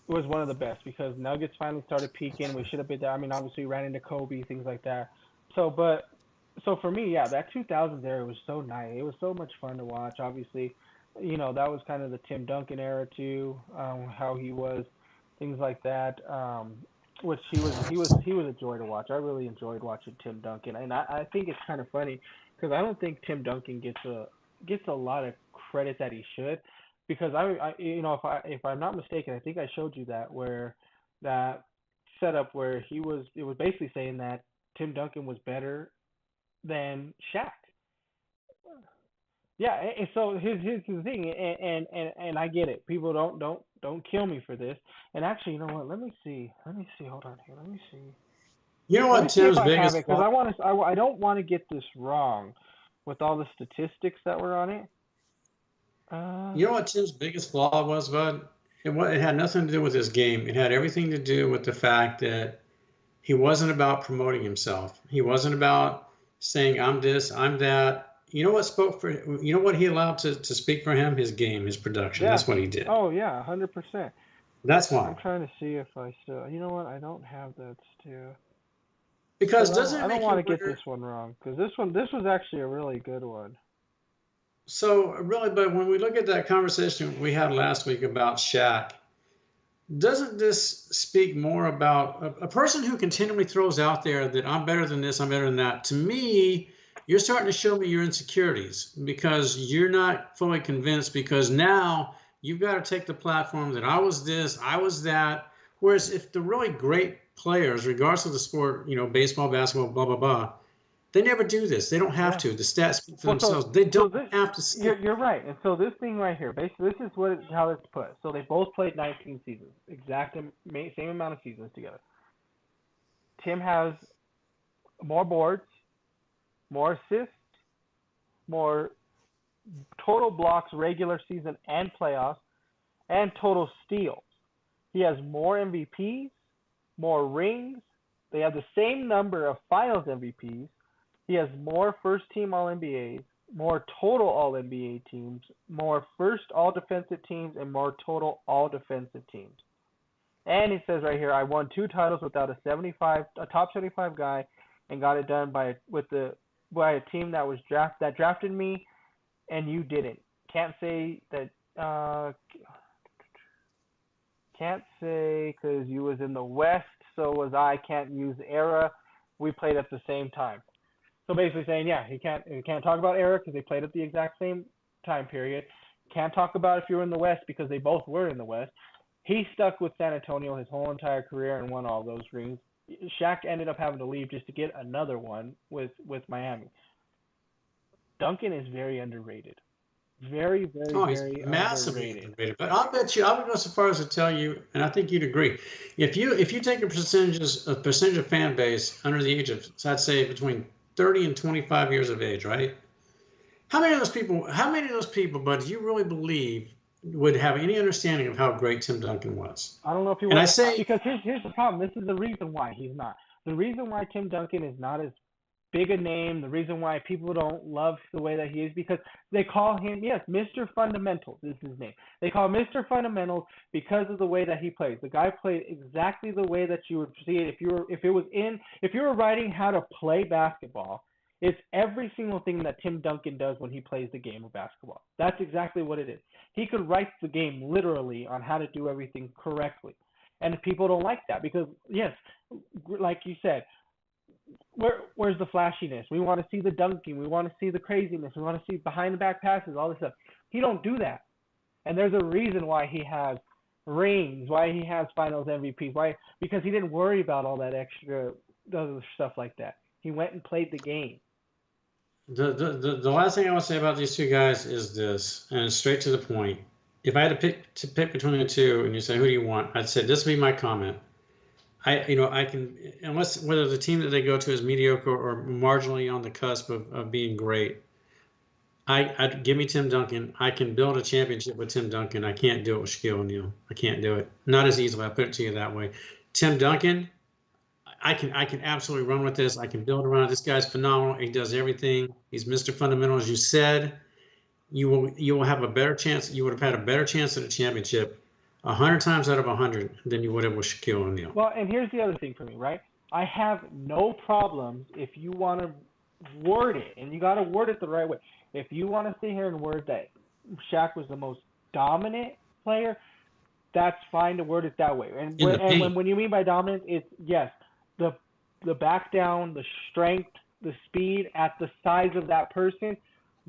was one of the best because Nuggets finally started peaking. We should have been there. I mean, obviously we ran into Kobe, things like that. So for me, yeah, that 2000s era was so nice. It was so much fun to watch. Obviously, that was kind of the Tim Duncan era too, how he was, things like that. Which he was a joy to watch. I really enjoyed watching Tim Duncan, and I think it's kind of funny because I don't think Tim Duncan gets a lot of credit that he should because if I'm not mistaken, I think I showed you that setup where it was basically saying that Tim Duncan was better than Shaq. Yeah, and so here's the thing, and I get it. People don't kill me for this. And actually, you know what? Let me see. Let me see. Hold on here. Let me see. You know Let what me see if Tim's I have biggest it because flaw? I don't want to get this wrong with all the statistics that were on it. Uh, You know what Tim's biggest flaw was, Bud? It had nothing to do with his game. It had everything to do with the fact that he wasn't about promoting himself. He wasn't about saying, I'm this, I'm that. You know what spoke for, you know what he allowed to speak for him? His game, his production. yeah. That's what he did. Oh yeah, 100%. That's I'm why. trying to see if I still. You know what? I don't have that still. Because Because doesn't I it don't make want you to get this wonder? one wrong. Because this was actually a really good one. So, really, but when we look at that conversation we had last week about Shaq, doesn't this speak more about a person who continually throws out there that I'm better than this, I'm better than that? To me, you're starting to show me your insecurities because you're not fully convinced because now you've got to take the platform that I was this, I was that. Whereas if the really great players, regardless of the sport, baseball, basketball, blah, blah, blah, they never do this. They don't have Yeah. to. The stats speak for Well, themselves. They so don't this have to say it. you're right. And so this thing right here, basically, this is how it's put. So they both played 19 seasons, same amount of seasons together. Tim has more boards, more assists, more total blocks, regular season and playoffs, and total steals. He has more MVPs, more rings. They have the same number of Finals MVPs. He has more first team All NBAs, more total All NBA teams, more first All Defensive teams, and more total All Defensive teams. And he says right here, I won 2 titles without a top 75 guy, and got it done by a team that drafted me, and you didn't. Can't say that. Can't say because you was in the West, so was I. Can't use era. We played at the same time. So basically saying, yeah, he can't talk about era because they played at the exact same time period. Can't talk about if you were in the West because they both were in the West. He stuck with San Antonio his whole entire career and won all those rings. Shaq ended up having to leave just to get another one with Miami. Duncan is very underrated. Very, very, Oh, he's very massively underrated. underrated. But I'll bet you, I would go so far as to tell you, and I think you'd agree, if you take a percentage of fan base under the age of, so I'd say between 30 and 25 years of age, right? How many of those people, but do you really believe would have any understanding of how great Tim Duncan was? I don't know if he And I was say, because here's the problem. This is the reason why he's not. The reason why Tim Duncan is not as big a name, the reason why people don't love the way that he is, because they call him, yes, Mr. Fundamentals is his name. They call him Mr. Fundamentals because of the way that he plays. The guy played exactly the way that you would see it if you were writing how to play basketball. It's every single thing that Tim Duncan does when he plays the game of basketball. That's exactly what it is. He could write the game literally on how to do everything correctly. And people don't like that because, yes, like you said, where's the flashiness? We want to see the dunking. We want to see the craziness. We want to see behind the back passes, all this stuff. He don't do that. And there's a reason why he has rings, why he has finals MVPs, why because he didn't worry about all that extra other stuff like that. He went and played the game. the last thing I want to say about these two guys is this, and it's straight to the point. If I had to pick between the two, and you say, who do you want? I'd say this would be my comment. I can, unless whether the team that they go to is mediocre or marginally on the cusp of being great. I give me Tim Duncan. I can build a championship with Tim Duncan. I can't do it with Shaquille O'Neal. I can't do it. Not as easily. I put it to you that way. Tim Duncan, I can absolutely run with this. I can build around it. This guy's phenomenal. He does everything. He's Mr. Fundamental, as you said. You will have a better chance. You would have had a better chance at a championship 100 times out of 100 than you would have with Shaquille O'Neal. Well, and here's the other thing for me, right? I have no problems if you want to word it, and you got to word it the right way. If you want to sit here and word that Shaq was the most dominant player, that's fine to word it that way. And when you mean by dominant, it's yes, the back down, the strength, the speed at the size of that person.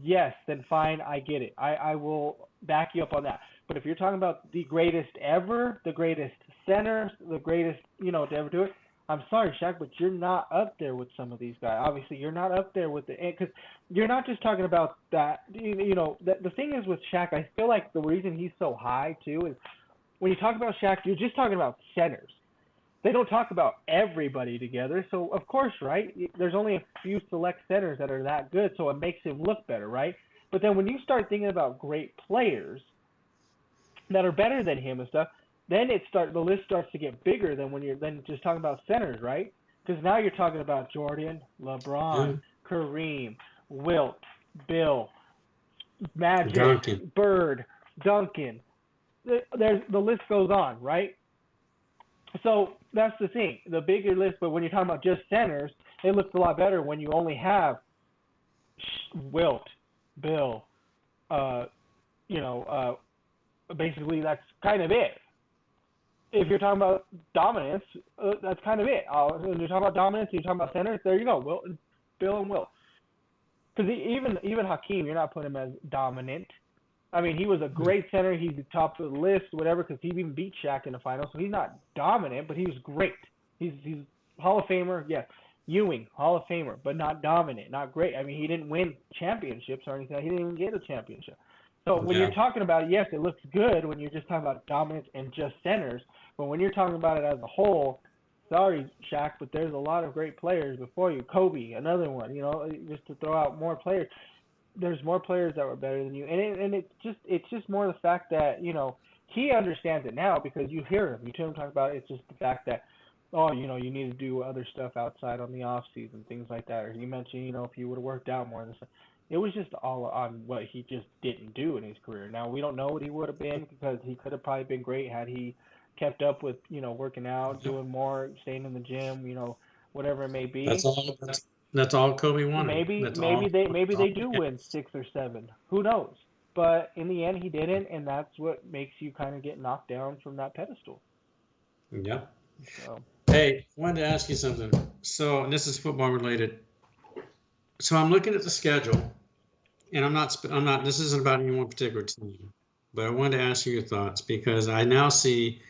Yes, then fine, I get it. I will back you up on that. But if you're talking about the greatest ever, the greatest center, the greatest, to ever do it, I'm sorry, Shaq, but you're not up there with some of these guys. Obviously, you're not up there with because you're not just talking about that. The thing is with Shaq, I feel like the reason he's so high too is when you talk about Shaq, you're just talking about centers. They don't talk about everybody together. So, of course, right, there's only a few select centers that are that good, so it makes him look better, right? But then when you start thinking about great players that are better than him and stuff, then the list starts to get bigger than when you're then just talking about centers, right? Because now you're talking about Jordan, LeBron, Kareem, Wilt, Bill, Magic, Duncan. Bird, Duncan. The list goes on, right? So that's the thing. The bigger list, but when you're talking about just centers, it looks a lot better when you only have Wilt, Bill, basically that's kind of it. If you're talking about dominance, that's kind of it. When you're talking about dominance, you're talking about centers, there you go, Bill and Wilt. Because even Hakeem, you're not putting him as dominant. I mean, he was a great center. He's the top of the list, whatever, because he even beat Shaq in the finals. So he's not dominant, but he was great. He's Hall of Famer, yes. Ewing, Hall of Famer, but not dominant, not great. I mean, he didn't win championships or anything. He didn't even get a championship. So when you're talking about it, yes, it looks good when you're just talking about dominance and just centers. But when you're talking about it as a whole, sorry, Shaq, but there's a lot of great players before you. Kobe, another one, just to throw out more players. There's more players that were better than you, and it's just more the fact that he understands it now because you hear him, you hear him talk about it. It's just the fact that you need to do other stuff outside on the off season, things like that. Or you mentioned if you would have worked out more and stuff. It was just all on what he just didn't do in his career. Now we don't know what he would have been because he could have probably been great had he kept up with working out, doing more, staying in the gym, whatever it may be. That's all Kobe wanted. Maybe they do win 6 or 7. Who knows? But in the end, he didn't, and that's what makes you kind of get knocked down from that pedestal. Yeah. So. Hey, I wanted to ask you something. So, and this is football related. So I'm looking at the schedule, and I'm not. This isn't about any one particular team, but I wanted to ask you your thoughts because I now see.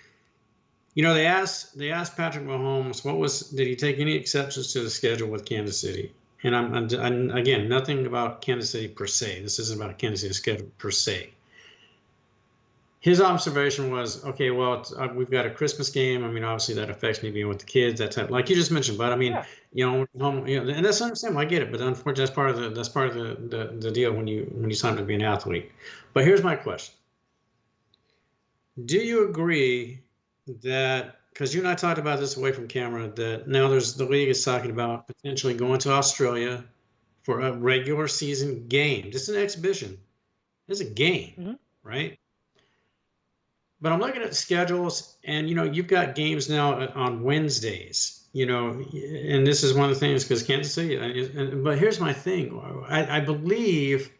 They asked Patrick Mahomes, did he take any exceptions to the schedule with Kansas City? And I'm again, nothing about Kansas City per se. This isn't about Kansas City's schedule per se. His observation was, okay, well, we've got a Christmas game. I mean, obviously that affects me being with the kids, that type, like you just mentioned. But I mean, and that's understandable. I get it, but unfortunately, that's part of the deal when you sign up to be an athlete. But here's my question: do you agree that, because you and I talked about this away from camera, that now the league is talking about potentially going to Australia for a regular season game? This is an exhibition. It's a game, right? But I'm looking at the schedules, and you've got games now on Wednesdays. And this is one of the things because Kansas City. But here's my thing: I believe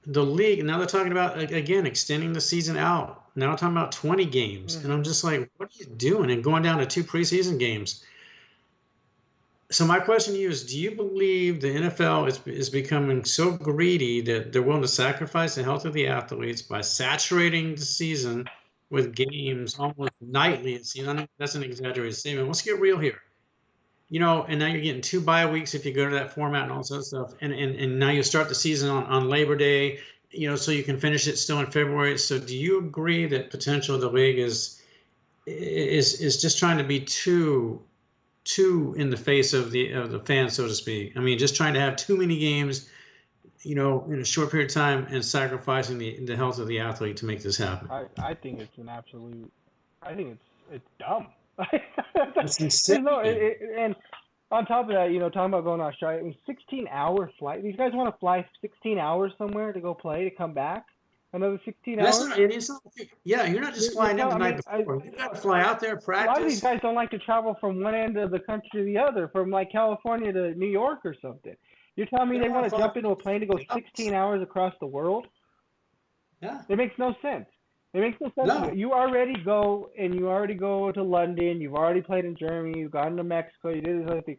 the league now they're talking about again extending the season out. Now I'm talking about 20 games, and I'm just like, what are you doing? And going down to 2 preseason games. So my question to you is, do you believe the NFL is becoming so greedy that they're willing to sacrifice the health of the athletes by saturating the season with games almost nightly? It seems that's an exaggerated statement. Let's get real here. And now you're getting 2 bye weeks if you go to that format and all that stuff. And now you start the season on Labor Day, so you can finish it still in February. So do you agree that potentially the league is is just trying to be too in the face of the fans, so to speak. I mean, just trying to have too many games, in a short period of time, and sacrificing the health of the athlete to make this happen. I think it's an absolute. I think it's dumb. It's There's no insane. and on top of that, talking about going to Australia, I mean, 16-hour flight. These guys want to fly 16 hours somewhere to go play to come back. Another 16 And that's hours. not, and it's not, yeah, you're not just You're flying in the telling. I night mean, before. You got to fly out there, a lot of these practice. guys don't like to travel from one end of the country to the other, from like California to New York or something. You're telling me You they don't want want to to fly jump into a plane to go from the 16 hours across the world? Yeah. It makes no sense. It makes no sense. No. You already go to London. You've already played in Germany. You've gone to Mexico. You did this other thing.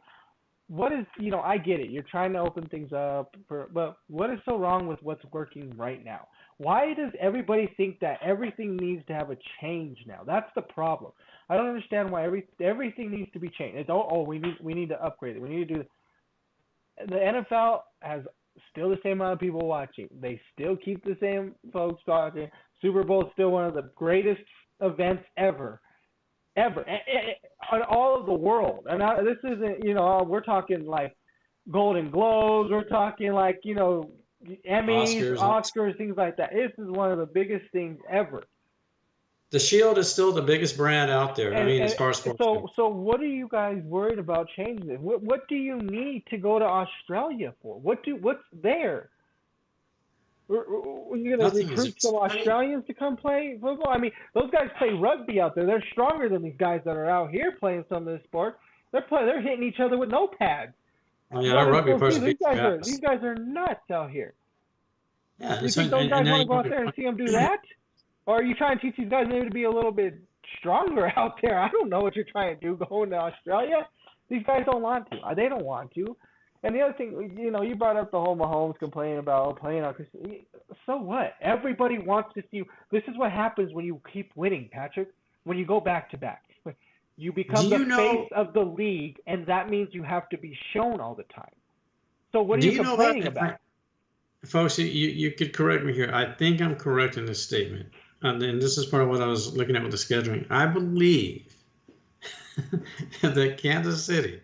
What is, I get it. You're trying to open things up, but what is so wrong with what's working right now? Why does everybody think that everything needs to have a change now? That's the problem. I don't understand why everything needs to be changed. It's, we need to upgrade it. We need to do the NFL has still the same amount of people watching. They still keep the same folks watching. Super Bowl is still one of the greatest events ever in all of the world. And this isn't, we're talking like Golden Globes. We're talking like, Emmys, Oscars. Oscars, things like that. This is one of the biggest things ever. The Shield is still the biggest brand out there. I And, mean, as and far as sports goes. so what are you guys worried about changing it? What do you need to go to Australia for? What's there? You're going to Nothing recruit is. some I mean, Australians to come play football? I mean, those guys play rugby out there. They're stronger than these guys that are out here playing some of this sport. They're hitting each other with no pads. I mean, our rugby person These beats guys your these ass. guys are nuts out here. Yeah, You so, think those guys now want to you go out there and see them do that? Or are you trying to teach these guys maybe to be a little bit stronger out there? I don't know what you're trying to do going to Australia. These guys don't want to. They don't want to. And the other thing, you brought up the whole Mahomes complaining about playing on Christmas. So what? Everybody wants to see you. This is what happens when you keep winning, Patrick. When you go back to back, you become do the you face know? of the league, and that means you have to be shown all the time. So what are Do you you know that, complaining about? folks? You could correct me here. I think I'm correct in this statement, and then this is part of what I was looking at with the scheduling. I believe that Kansas City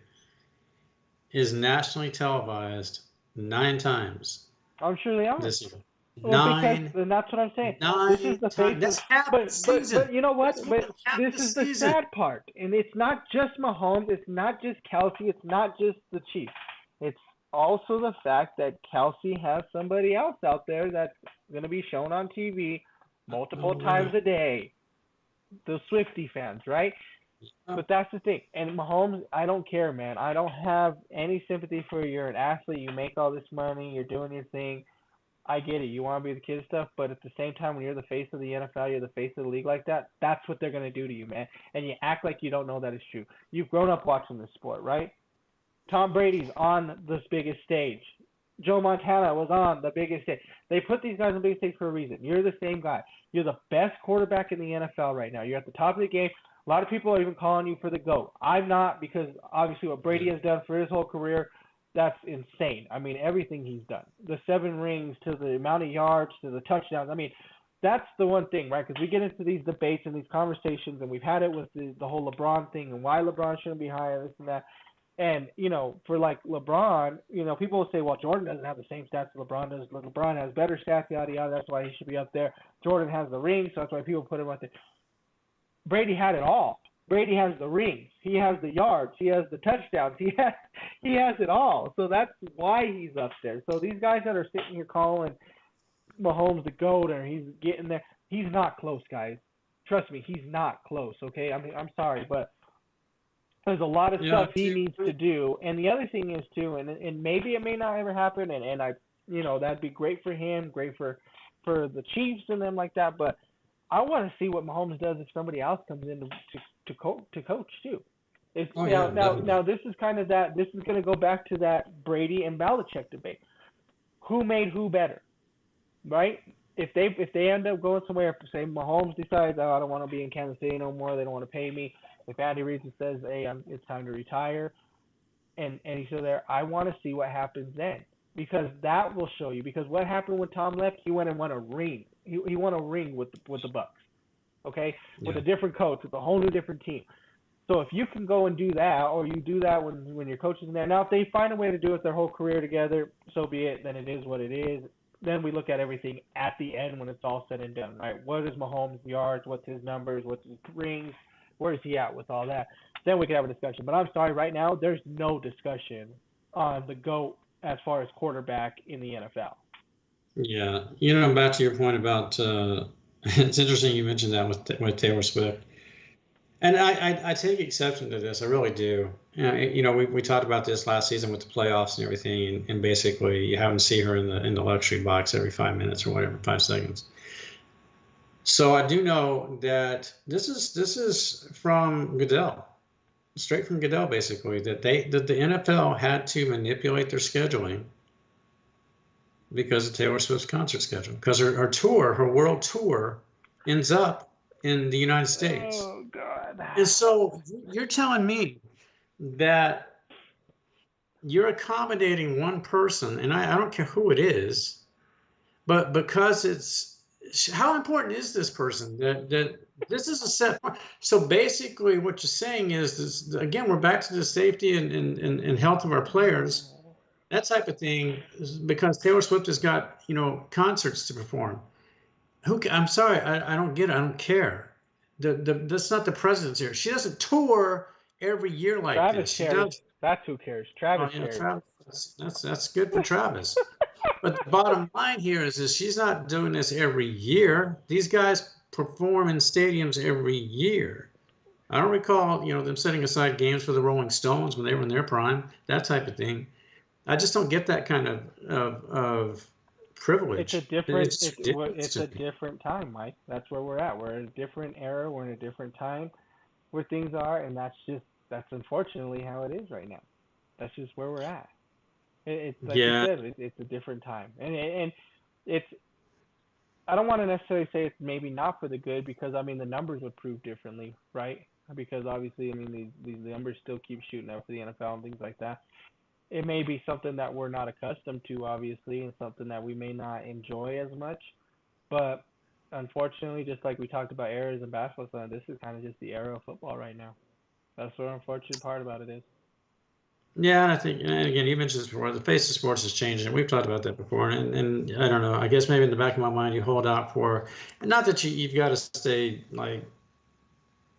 is nationally televised 9 times I'm sure they are. this year. Well, because Nine, and that's what I'm saying. This is nine the face times. of, That's half the season. but you know what? That's more But than half this the is the season. sad part, and it's not just Mahomes, it's not just Kelsey, it's not just the Chiefs. It's also the fact that Kelsey has somebody else out there that's going to be shown on TV multiple Oh, I times know. a day. The Swiftie fans, right? Oh, But that's the thing. And Mahomes, I don't care, man. I don't have any sympathy for you. You're an athlete. You make all this money. You're doing your thing. I get it. You want to be the kid stuff, but at the same time, when you're the face of the NFL, you're the face of the league like that. That's what they're gonna do to you, man. And you act like you don't know that is true. You've grown up watching this sport, right? Tom Brady's on this biggest stage. Joe Montana was on the biggest stage. They put these guys on the biggest stage for a reason. You're the same guy. You're the best quarterback in the NFL right now. You're at the top of the game. A lot of people are even calling you for the GOAT. I'm not, because obviously what Brady has done for his whole career, that's insane. I mean, everything he's done. The 7 rings to the amount of yards to the touchdowns. I mean, that's the one thing, right? Because we get into these debates and these conversations, and we've had it with the whole LeBron thing and why LeBron shouldn't be higher, this and that. And, for like LeBron, people will say, well, Jordan doesn't have the same stats as LeBron does. LeBron has better stats, yada, yada. That's why he should be up there. Jordan has the ring, so that's why people put him up there. Brady had it all. Brady has the rings. He has the yards. He has the touchdowns. He has it all. So that's why he's up there. So these guys that are sitting here calling Mahomes the GOAT or he's getting there, he's not close, guys. Trust me, he's not close, okay? I mean, I'm sorry, but there's a lot of yeah. stuff he needs to do. And the other thing is, too, and maybe it may not ever happen, and I, that'd be great for him, great for the Chiefs and them like that, but I want to see what Mahomes does if somebody else comes in to coach too. It's Oh yeah, now definitely. this is kind of that. This is going to go back to that Brady and Belichick debate. Who made who better, right? If they end up going somewhere, say Mahomes decides, oh, I don't want to be in Kansas City no more. They don't want to pay me. If Andy Reid says, hey, it's time to retire, and he's still there, I want to see what happens then, because that will show you. Because what happened when Tom left? He went and won a ring. He won a ring with the Bucks. okay, with Yeah. a different coach, with a whole new different team. So if you can go and do that, or you do that when your coach is in there. Now, if they find a way to do it their whole career together, so be it. Then it is what it is. Then we look at everything at the end when it's all said and done, right? What is Mahomes' yards? What's his numbers? What's his rings? Where is he at with all that? Then we can have a discussion. But I'm sorry, right now there's no discussion on the GOAT as far as quarterback in the NFL. Yeah. Back to your point about it's interesting you mentioned that with Taylor Swift. And I take exception to this. I really do. We talked about this last season with the playoffs and everything, and basically you haven't seen her in the luxury box every 5 minutes or whatever, 5 seconds. So I do know that this is from Goodell, straight from Goodell, basically, that the NFL had to manipulate their scheduling because of Taylor Swift's concert schedule, because her world tour ends up in the United States. Oh God! And so you're telling me that you're accommodating one person, and I don't care who it is, but because how important is this person that this is a set point? So basically what you're saying is this, again, we're back to the safety and health of our players, that type of thing, because Taylor Swift has got concerts to perform. I'm sorry, I don't get it. I don't care. That's not the president's here. She doesn't tour every year like Travis this. She cares. does. That's who cares. Travis cares. Travis, that's good for Travis. But the bottom line here is she's not doing this every year. These guys perform in stadiums every year. I don't recall, them setting aside games for the Rolling Stones when they were in their prime, that type of thing. I just don't get that kind of privilege. It's a different time, Mike. That's where we're at. We're in a different era. We're in a different time where things are, and that's unfortunately how it is right now. That's just where we're at. It's like you said, it's a different time, and it's. I don't want to necessarily say it's maybe not for the good, because the numbers would prove differently, right? Because obviously, these numbers still keep shooting up for the NFL and things like that. It may be something that we're not accustomed to, obviously, and something that we may not enjoy as much. But unfortunately, just like we talked about eras in basketball, this is kind of just the era of football right now. That's the unfortunate part about it is. Yeah, and I think, and again, you mentioned this before, the face of sports is changing. We've talked about that before, and I don't know. I guess maybe in the back of my mind, you hold out for, not that you've got to stay like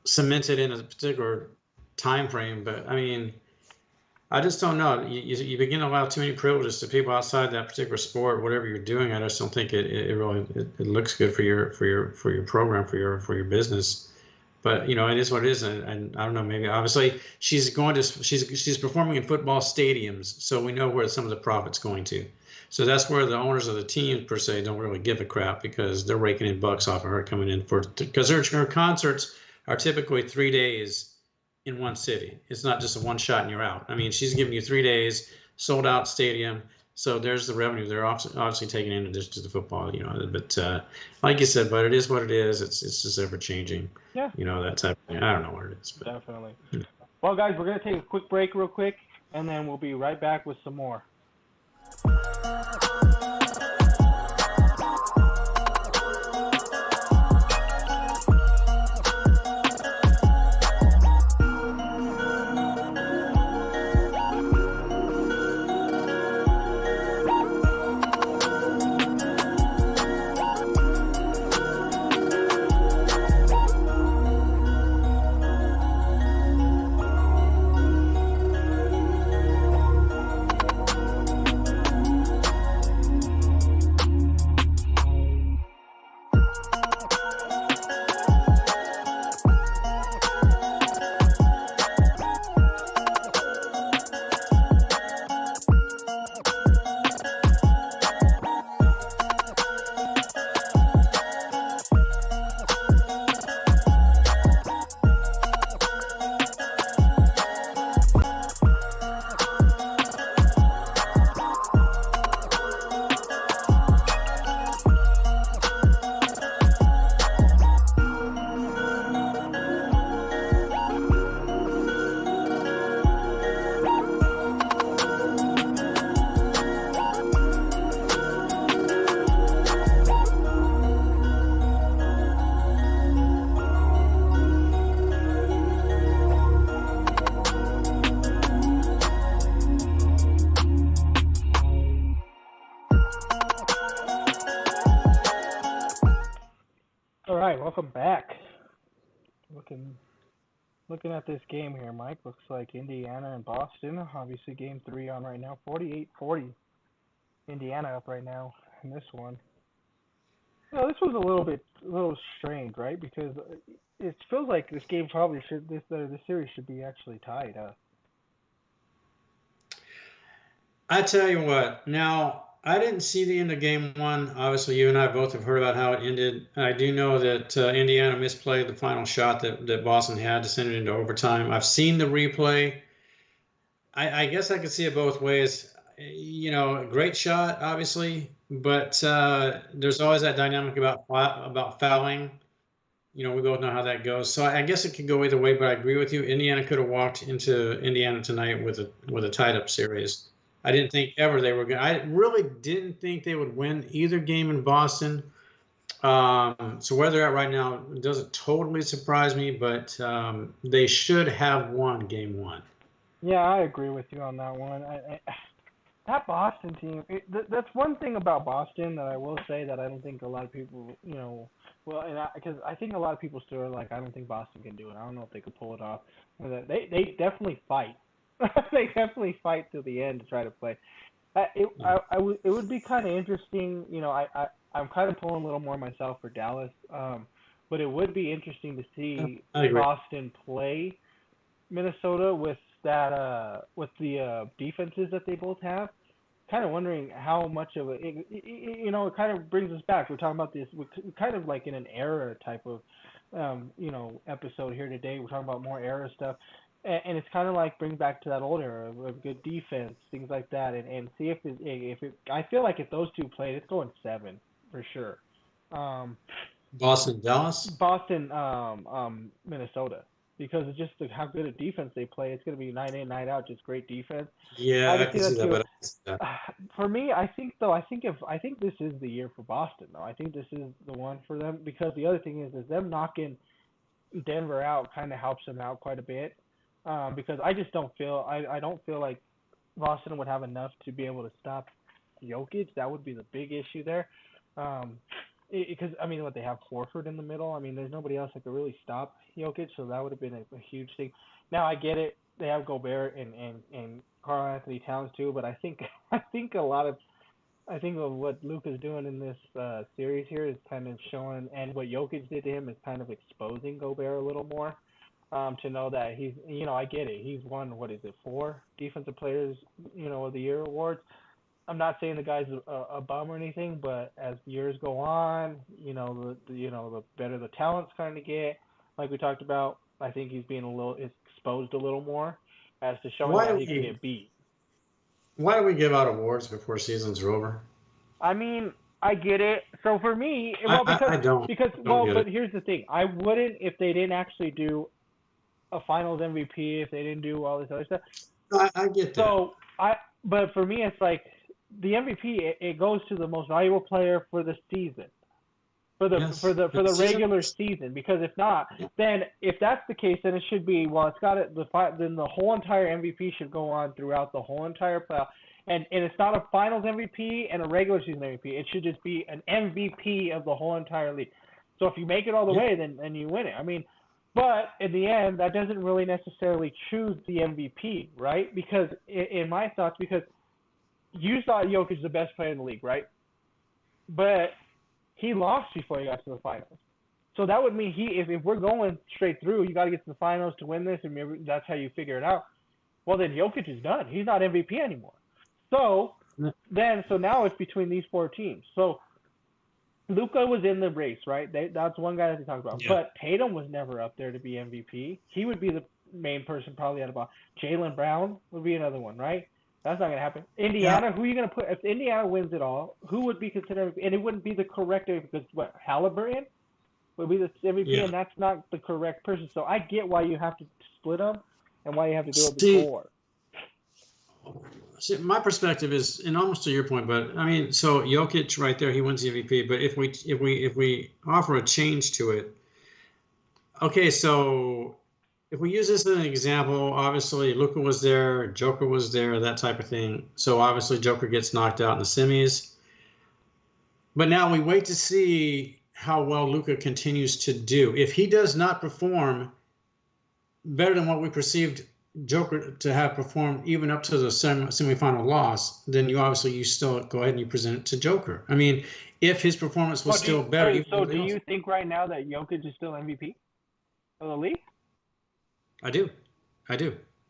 cemented in a particular time frame, but I just don't know. You begin to allow too many privileges to people outside that particular sport, whatever you're doing. I just don't think it really looks good for your program, for your business. But it is what it is, and I don't know. Maybe obviously she's performing in football stadiums, so we know where some of the profit's going to. So that's where the owners of the teams per se don't really give a crap, because they're raking in bucks off of her coming in because her concerts are typically 3 days in one city. It's not just a one shot and you're out. She's giving you 3 days, sold out stadium. So there's the revenue. They're obviously taking in addition to the football, But like you said, but it is what it is. It's just ever changing. Yeah. That type of thing. I don't know what it is. But. Definitely. Well, guys, we're gonna take a quick break, real quick, and then we'll be right back with some more. All right, welcome back. Looking looking at this game here, Mike. Looks like Indiana and Boston. Obviously, game 3 on right now. 48-40. Indiana up right now in this one. No, this was a little strange, right? Because it feels like this game probably should this series should be actually tied. I tell you what, now I didn't see the end of game one. Obviously, you and I both have heard about how it ended. I do know that Indiana misplayed the final shot that Boston had to send it into overtime. I've seen the replay. I guess I could see it both ways. You know, a great shot, obviously, but there's always that dynamic about fouling. You know, we both know how that goes. So I guess it could go either way, but I agree with you. Indiana could have walked into Indiana tonight with a tied up series. I didn't think ever they were going. I really didn't think they would win either game in Boston. So where they're at right now doesn't totally surprise me, but they should have won game one. Yeah, I agree with you on that one. That Boston team, that's one thing about Boston that I will say that I don't think a lot of people, well, and because I think a lot of people still are like, I don't think Boston can do it. I don't know if they could pull it off. They definitely fight. They definitely fight to the end to try to play. It would be kind of interesting. I'm kind of pulling a little more myself for Dallas, but it would be interesting to see Boston play Minnesota with the defenses that they both have. Kind of wondering how much of it kind of brings us back. We're talking about this, we're kind of like in an era type of, episode here today. We're talking about more era stuff, and it's kind of like bring back to that old era of good defense, things like that, and see if it. I feel like if those two played, it's going 7 for sure. Boston, Dallas, Boston, Minnesota. Because it's just how good a defense they play. It's going to be night in, night out, just great defense. Yeah, I can see that. But for me, I think this is the year for Boston though. I think this is the one for them because the other thing is them knocking Denver out kind of helps them out quite a bit. Because I just don't feel I don't feel like Boston would have enough to be able to stop Jokic. That would be the big issue there. Because what they have Horford in the middle. There's nobody else that could really stop Jokic, so that would have been a huge thing. Now I get it; they have Gobert and Karl Anthony Towns too, but I think of what Luca's doing in this series here is kind of showing, and what Jokic did to him is kind of exposing Gobert a little more. To know that he's, I get it. He's won 4 Defensive Players, of the Year awards. I'm not saying the guy's a bum or anything, but as years go on, the better the talents kind of get. Like we talked about, I think he's being exposed a little more as to showing that he can get beat. Why do we give out awards before seasons are over? I get it. So for me, I don't. But here's the thing: I wouldn't if they didn't actually do a Finals MVP, if they didn't do all this other stuff. I get that. But for me, it's like. The MVP it goes to the most valuable player for the season, for the regular season. Because if not, then if that's the case, then it should be then the whole entire MVP should go on throughout the whole entire playoff, and it's not a Finals MVP and a regular season MVP. It should just be an MVP of the whole entire league. So if you make it all the way, then you win it. But in the end, that doesn't really necessarily choose the MVP, right? Because in my thoughts, because you thought Jokic is the best player in the league, right? But he lost before he got to the finals. So that would mean if we're going straight through, you got to get to the finals to win this, and maybe that's how you figure it out. Well, then Jokic is done. He's not MVP anymore. So now it's between these 4 teams. So Luca was in the race, right? That's one guy that they talk about. Yeah. But Tatum was never up there to be MVP. He would be the main person probably out of all. Jaylen Brown would be another one, right? That's not going to happen. Indiana, Who are you going to put? If Indiana wins it all, who would be considered MVP? And it wouldn't be the correct MVP because Halliburton would be the MVP, and that's not the correct person. So I get why you have to split them and why you have to do it before. See, my perspective is, and almost to your point, but so Jokic right there, he wins the MVP. But if we offer a change to it, okay, so. If we use this as an example, obviously Luca was there, Joker was there, that type of thing. So obviously Joker gets knocked out in the semis. But now we wait to see how well Luca continues to do. If he does not perform better than what we perceived Joker to have performed even up to the semifinal loss, then you still go ahead and you present it to Joker. I mean, if his performance was still better, do you think right now that Jokic is still MVP of the league? I do.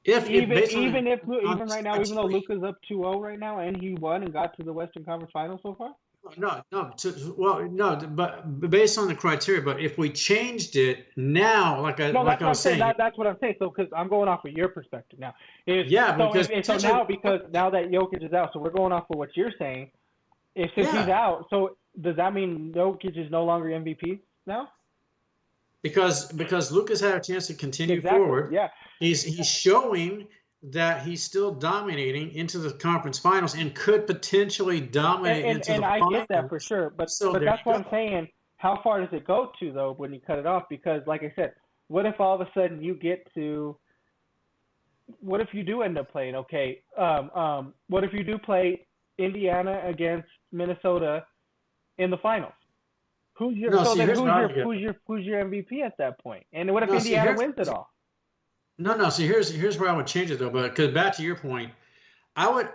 Even right now, even though Luca's up 2-0 right now and he won and got to the Western Conference Finals so far? No, but based on the criteria. But if we changed it now, like I was saying, that's what I'm saying. So, because I'm going off of your perspective now. Now that Jokic is out, so we're going off of what you're saying. Since he's out, so does that mean Jokic is no longer MVP now? Because Luka's had a chance to continue forward. Yeah, he's showing that he's still dominating into the conference finals and could potentially dominate into the finals. And I get that for sure, but that's what I'm saying. How far does it go to, though, when you cut it off? Because, like I said, what if all of a sudden you get to – what if you do end up playing, okay, what if you do play Indiana against Minnesota in the finals? Who's your MVP at that point? And what if Indiana wins it all? No. See, here's where I would change it though. But because back to your point, I would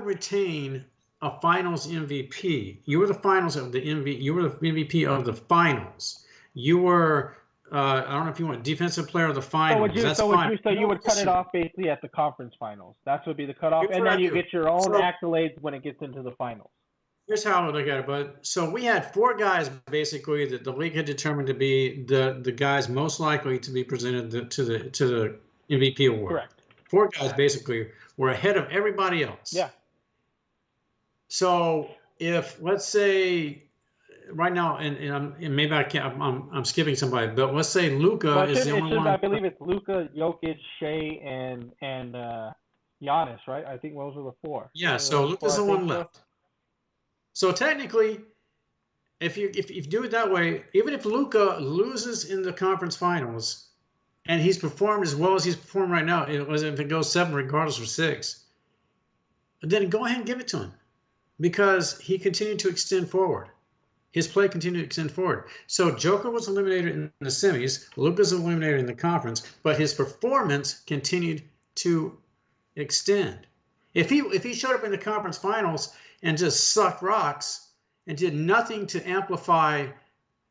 retain a Finals MVP. You were the Finals of the MVP. You were the MVP of the Finals. You were I don't know if you want Defensive Player of the Finals. So you would cut it off basically at the conference finals. That would be the cutoff, and then you get your own accolades when it gets into the finals. Here's how I would look at it, bud. So we had 4 guys basically that the league had determined to be the guys most likely to be presented to the MVP award. Correct. 4 guys basically were ahead of everybody else. Yeah. So if let's say right now, and maybe I'm skipping somebody, but let's say Luca is the only one. I believe it's Luca, Jokic, Shea, and Giannis, right? I think those are the 4. Yeah. So Luca's the one left. So technically, if you do it that way, even if Luca loses in the conference finals, and he's performed as well as he's performed right now, if it goes 7 regardless or 6, then go ahead and give it to him, because he continued to extend forward. His play continued to extend forward. So Joker was eliminated in the semis, Luca's eliminated in the conference, but his performance continued to extend. If he showed up in the conference finals and just sucked rocks and did nothing to amplify,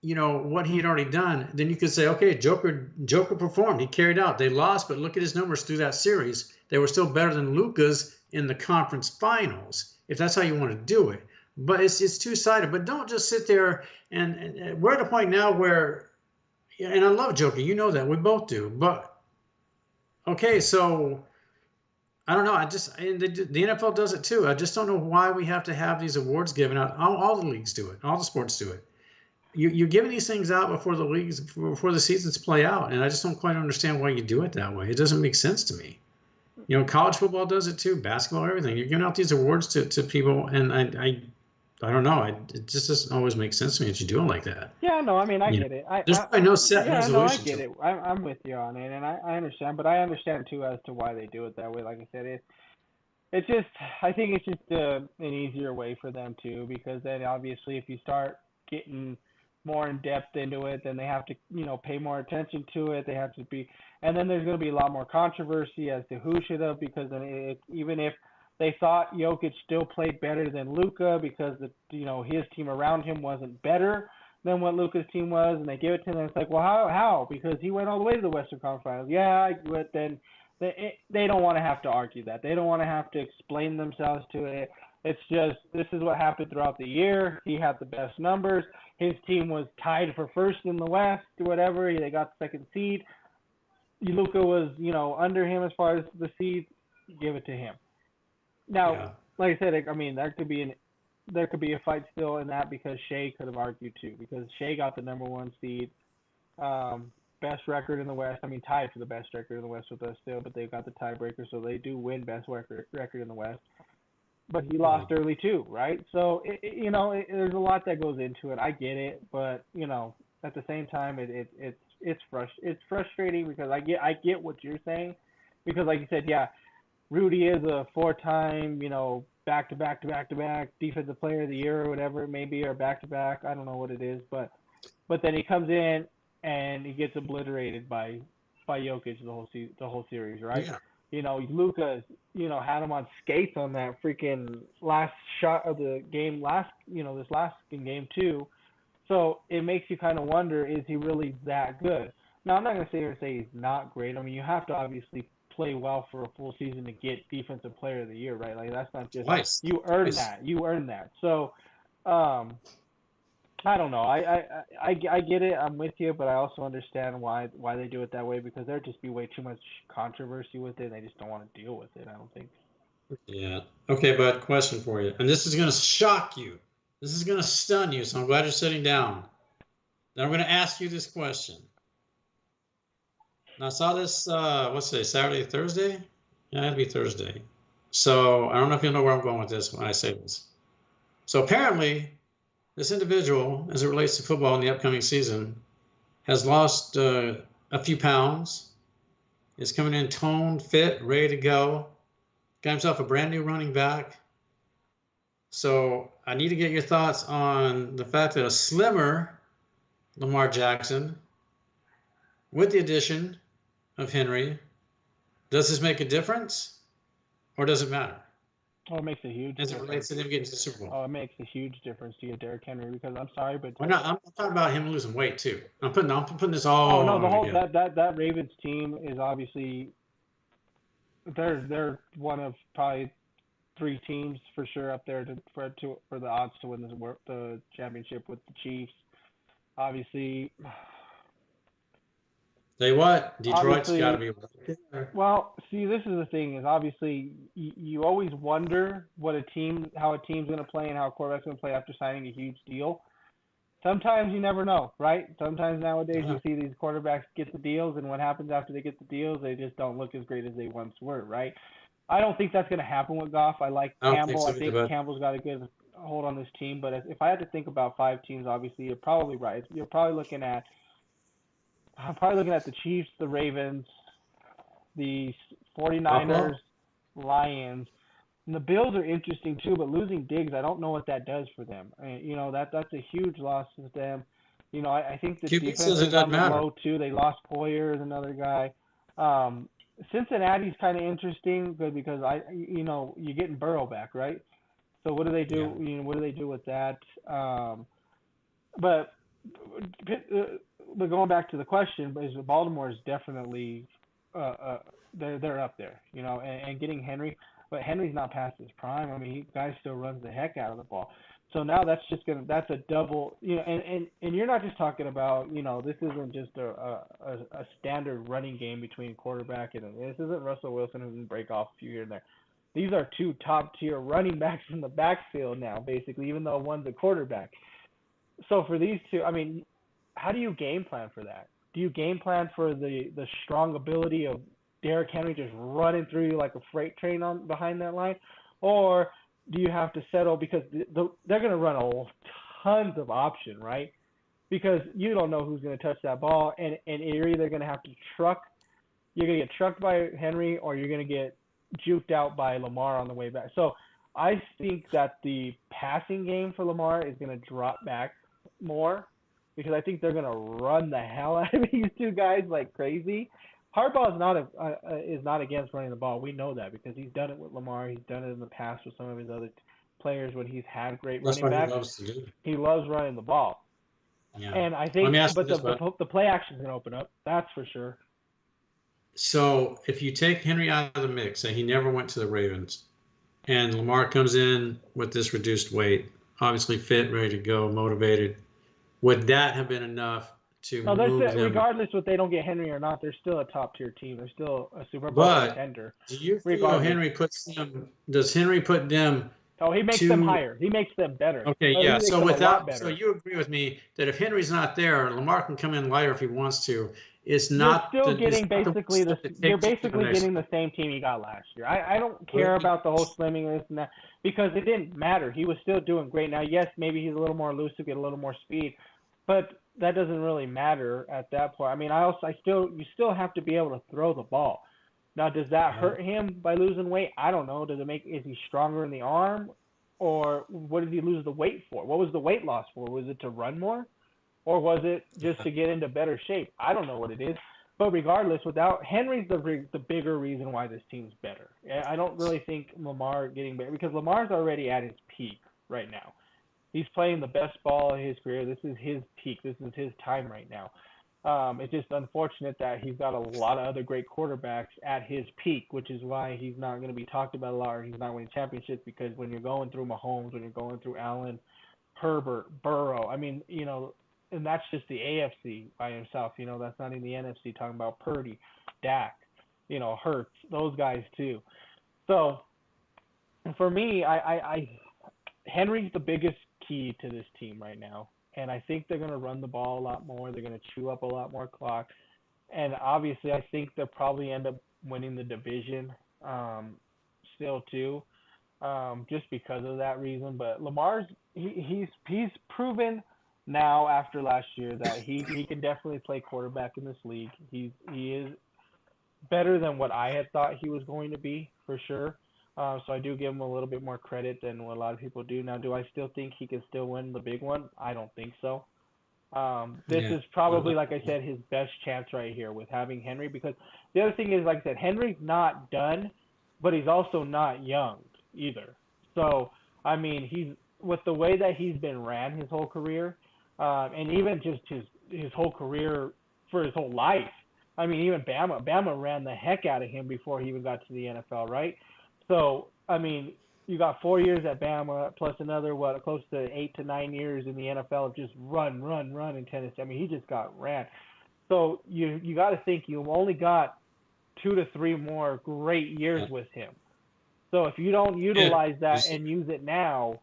what he had already done, then you could say, okay, Joker performed. He carried out. They lost, but look at his numbers through that series. They were still better than Luca's in the conference finals, if that's how you want to do it. But it's two-sided. But don't just sit there and we're at a point now where, and I love Joker. You know that. We both do. But, okay, so I don't know. The NFL does it too. I just don't know why we have to have these awards given out. All the leagues do it. All the sports do it. You're giving these things out before the seasons play out, and I just don't quite understand why you do it that way. It doesn't make sense to me. College football does it too, basketball, everything. You're giving out these awards to people, and I don't know. It just doesn't always make sense to me that you do it like that. Yeah, no, I mean, I get it. There's probably no set resolution. I get it. I'm with you on it, and I understand. But I understand, too, as to why they do it that way. Like I said, I think it's just an easier way for them, too, because then, obviously, if you start getting more in depth into it, then they have to, pay more attention to it. They have to be, and then there's going to be a lot more controversy as to who should have, because then even if they thought Jokic still played better than Luca because his team around him wasn't better than what Luca's team was, and they give it to him, and it's like, well, how? Because he went all the way to the Western Conference Finals. Yeah, but then they don't want to have to argue that. They don't want to have to explain themselves to it. It's just, this is what happened throughout the year. He had the best numbers. His team was tied for first in the West or whatever. They got the 2nd seed. Luca was, under him as far as the seed. Give it to him. Now, Like I said, I mean, there could be a fight still in that, because Shea could have argued too, because Shea got the number 1 seed, best record in the West. I mean, tied for the best record in the West with us still, but they've got the tiebreaker, so they do win best record in the West. But he lost early too, right? So there's a lot that goes into it. I get it, but at the same time, it's frustrating, because I get what you're saying, because like you said, yeah, Rudy is a 4-time, back-to-back defensive player of the year or whatever it may be, or back-to-back. I don't know what it is, but but then he comes in and he gets obliterated by Jokic the whole series, right? Yeah. Luca, had him on skates on that freaking last shot of the game this last in game 2. So it makes you kind of wonder, is he really that good? Now, I'm not going to sit here and say he's not great. I mean, you have to obviously play well for a full season to get Defensive Player of the Year, right? Like, that's not just Twice. you earn that. You earn that. So, I don't know. I get it. I'm with you, but I also understand why they do it that way, because there'd just be way too much controversy with it, and they just don't want to deal with it, I don't think. Yeah. Okay, but question for you, and this is going to shock you. This is going to stun you, so I'm glad you're sitting down. Then I'm going to ask you this question. Now, I saw this, what's today, Saturday, Thursday? Yeah, it'd be Thursday. So I don't know if you know where I'm going with this when I say this. So apparently, this individual, as it relates to football in the upcoming season, has lost a few pounds, is coming in toned, fit, ready to go, got himself a brand new running back. So I need to get your thoughts on the fact that a slimmer Lamar Jackson, with the addition of Henry, does this make a difference, or does it matter Oh, it makes a huge as it difference. relates to them getting to the Super Bowl? Oh, it makes a huge difference to get Derrick Henry, because I'm sorry, but Why not? I'm talking about him losing weight too. I'm putting this all oh no, the whole together. that Ravens team is obviously they're one of probably 3 teams for sure up there for the odds to win the championship with the Chiefs. Obviously, Tell you what, Detroit's got to obviously, be right there. well, see, this is the thing is obviously you always wonder how a team's going to play and how a quarterback's going to play after signing a huge deal. Sometimes you never know, right? Sometimes nowadays Yeah. you see these quarterbacks get the deals, and what happens after they get the deals, they just don't look as great as they once were, right? I don't think that's going to happen with Goff. I like I don't think Campbell. so I either, think but Campbell's got a good hold on this team. But if I had to think about 5 teams, obviously you're probably right. You're probably looking at I'm probably looking at the Chiefs, the Ravens, the 49ers, Buffalo. Lions. And the Bills are interesting too, but losing Diggs, I don't know what that does for them. That's a huge loss to them. I think the QB defense says it is on doesn't the matter. low too. They lost Poyer as another guy. Cincinnati's kind of interesting, good because you're getting Burrow back, right? So what do they Yeah. do? What do they do with that? But but going back to the question, is Baltimore is definitely they're up there, and getting Henry, but Henry's not past his prime. I mean, guy still runs the heck out of the ball. So now that's a double, and you're not just talking about, this isn't just a standard running game between quarterback and this isn't Russell Wilson who can break off a few here and there. These are 2 top tier running backs in the backfield now, basically, even though one's a quarterback. So for these 2, I mean, how do you game plan for that? Do you game plan for the strong ability of Derrick Henry just running through you like a freight train on behind that line, or do you have to settle because they're going to run tons of option, right? Because you don't know who's going to touch that ball, and you're either going to have to you're going to get trucked by Henry, or you're going to get juked out by Lamar on the way back. So I think that the passing game for Lamar is going to drop back more, because I think they're going to run the hell out of these 2 guys like crazy. Harbaugh is not against running the ball. We know that because he's done it with Lamar. He's done it in the past with some of his other players when he's had great That's running what he backs. loves to do. He loves running the ball, Yeah. and I Let think, me ask you but this, bud. the play action is going to open up. That's for sure. So if you take Henry out of the mix, and he never went to the Ravens, and Lamar comes in with this reduced weight, obviously fit, ready to go, motivated, would that have been enough to No, they're move still, them? regardless if they don't get Henry or not, they're still a top tier team. They're still a Super Bowl But contender, do you feel regardless. Henry puts them? Does Henry put them Oh, he makes them to? higher. He makes them better. Okay, He yeah. makes So them a lot without, so better. you agree with me that if Henry's not there, Lamar can come in lighter if he wants to. It's You're not still the getting basically stuff that you're takes you to the basically next getting the level. same team you got last year. I don't care about the whole slimming this and that, because it didn't matter. He was still doing great. Now, yes, maybe he's a little more elusive, get a little more speed, but that doesn't really matter at that point. I mean, you still have to be able to throw the ball. Now, does that Yeah. hurt him by losing weight? I don't know. Is he stronger in the arm, or what did he lose the weight for? What was the weight loss for? Was it to run more? or was it just to get into better shape? I don't know what it is. But regardless, without Henry's the bigger reason why this team's better. I don't really think Lamar getting better because Lamar's already at his peak right now. He's playing the best ball of his career. This is his peak. This is his time right now. It's just unfortunate that he's got a lot of other great quarterbacks at his peak, which is why he's not going to be talked about a lot, or he's not winning championships. Because when you're going through Mahomes, when you're going through Allen, Herbert, Burrow, I mean, and that's just the AFC by himself. That's not in the NFC. Talking about Purdy, Dak, Hurts, those guys too. So for me, I Henry's the biggest key to this team right now. And I think they're going to run the ball a lot more. They're going to chew up a lot more clock. And obviously, I think they'll probably end up winning the division still too, just because of that reason. But Lamar's he's proven now after last year that he can definitely play quarterback in this league. He is better than what I had thought he was going to be for sure. So I do give him a little bit more credit than what a lot of people do. Now, do I still think he can still win the big one? I don't think so. This is probably, like I said, his best chance right here with having Henry. Because the other thing is, like I said, Henry's not done, but he's also not young either. So, I mean, he's with the way that he's been ran his whole career, and even just his whole career for his whole life. I mean, even Bama ran the heck out of him before he even got to the NFL, right? So, I mean, you got 4 years at Bama plus another, close to 8 to 9 years in the NFL of just run in Tennessee. I mean, he just got ran. So you got to think you've only got 2 to 3 more great years with him. So if you don't utilize that and use it now,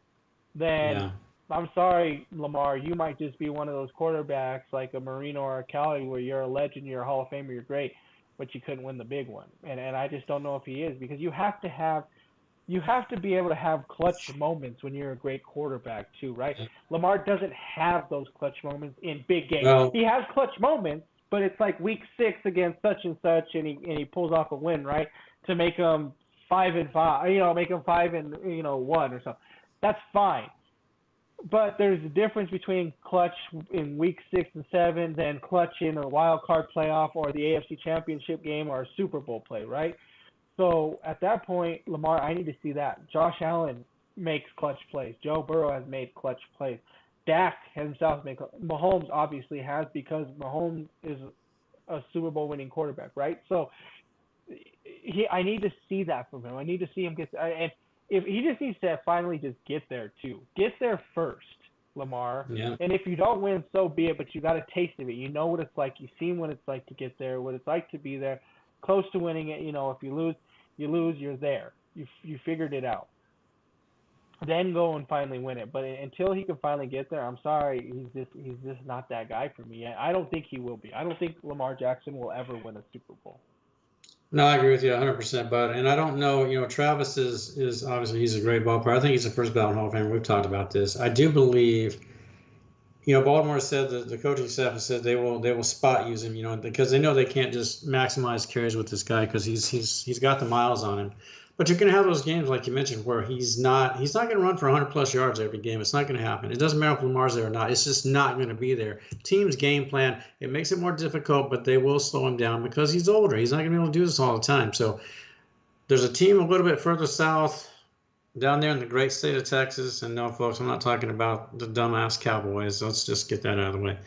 then I'm sorry, Lamar, you might just be one of those quarterbacks like a Marino or a Kelly where you're a legend, you're a Hall of Famer, you're great, but you couldn't win the big one. And I just don't know if he is, because you have to be able to have clutch moments when you're a great quarterback too, right? Lamar doesn't have those clutch moments in big games. Well, he has clutch moments, but it's like week 6 against such and such, and he pulls off a win, right? To make him 5-5, make him 5-1 or something. That's fine. But there's a difference between clutch in week 6 and 7 than clutch in a wild card playoff or the AFC Championship game or a Super Bowl play, right? So at that point, Lamar, I need to see that. Josh Allen makes clutch plays. Joe Burrow has made clutch plays. Dak himself makes. Mahomes obviously has, because Mahomes is a Super Bowl winning quarterback, right? So I need to see that from him. I need to see him get. And if he just needs to finally just get there too. Get there first, Lamar. Yeah. And if you don't win, so be it. But you got a taste of it. You know what it's like. You've seen what it's like to get there. What it's like to be there, close to winning it. If you lose, you lose. You're there. You figured it out. Then go and finally win it. But until he can finally get there, I'm sorry, he's just not that guy for me. I don't think he will be. I don't think Lamar Jackson will ever win a Super Bowl. No, I agree with you 100%, bud. And I don't know, Travis is obviously, he's a great ball player. I think he's the first ballot Hall of Famer. We've talked about this. I do believe, Baltimore said that the coaching staff has said they will spot use him, because they know they can't just maximize carries with this guy because he's got the miles on him. But you're going to have those games like you mentioned where he's not going to run for 100 plus yards every game. It's not going to happen. It doesn't matter if Lamar's there or not. It's just not going to be there. Team's game plan, it makes it more difficult, but they will slow him down because he's older. He's not going to be able to do this all the time. So there's a team a little bit further south down there in the great state of Texas. And no, folks, I'm not talking about the dumbass Cowboys. Let's just get that out of the way.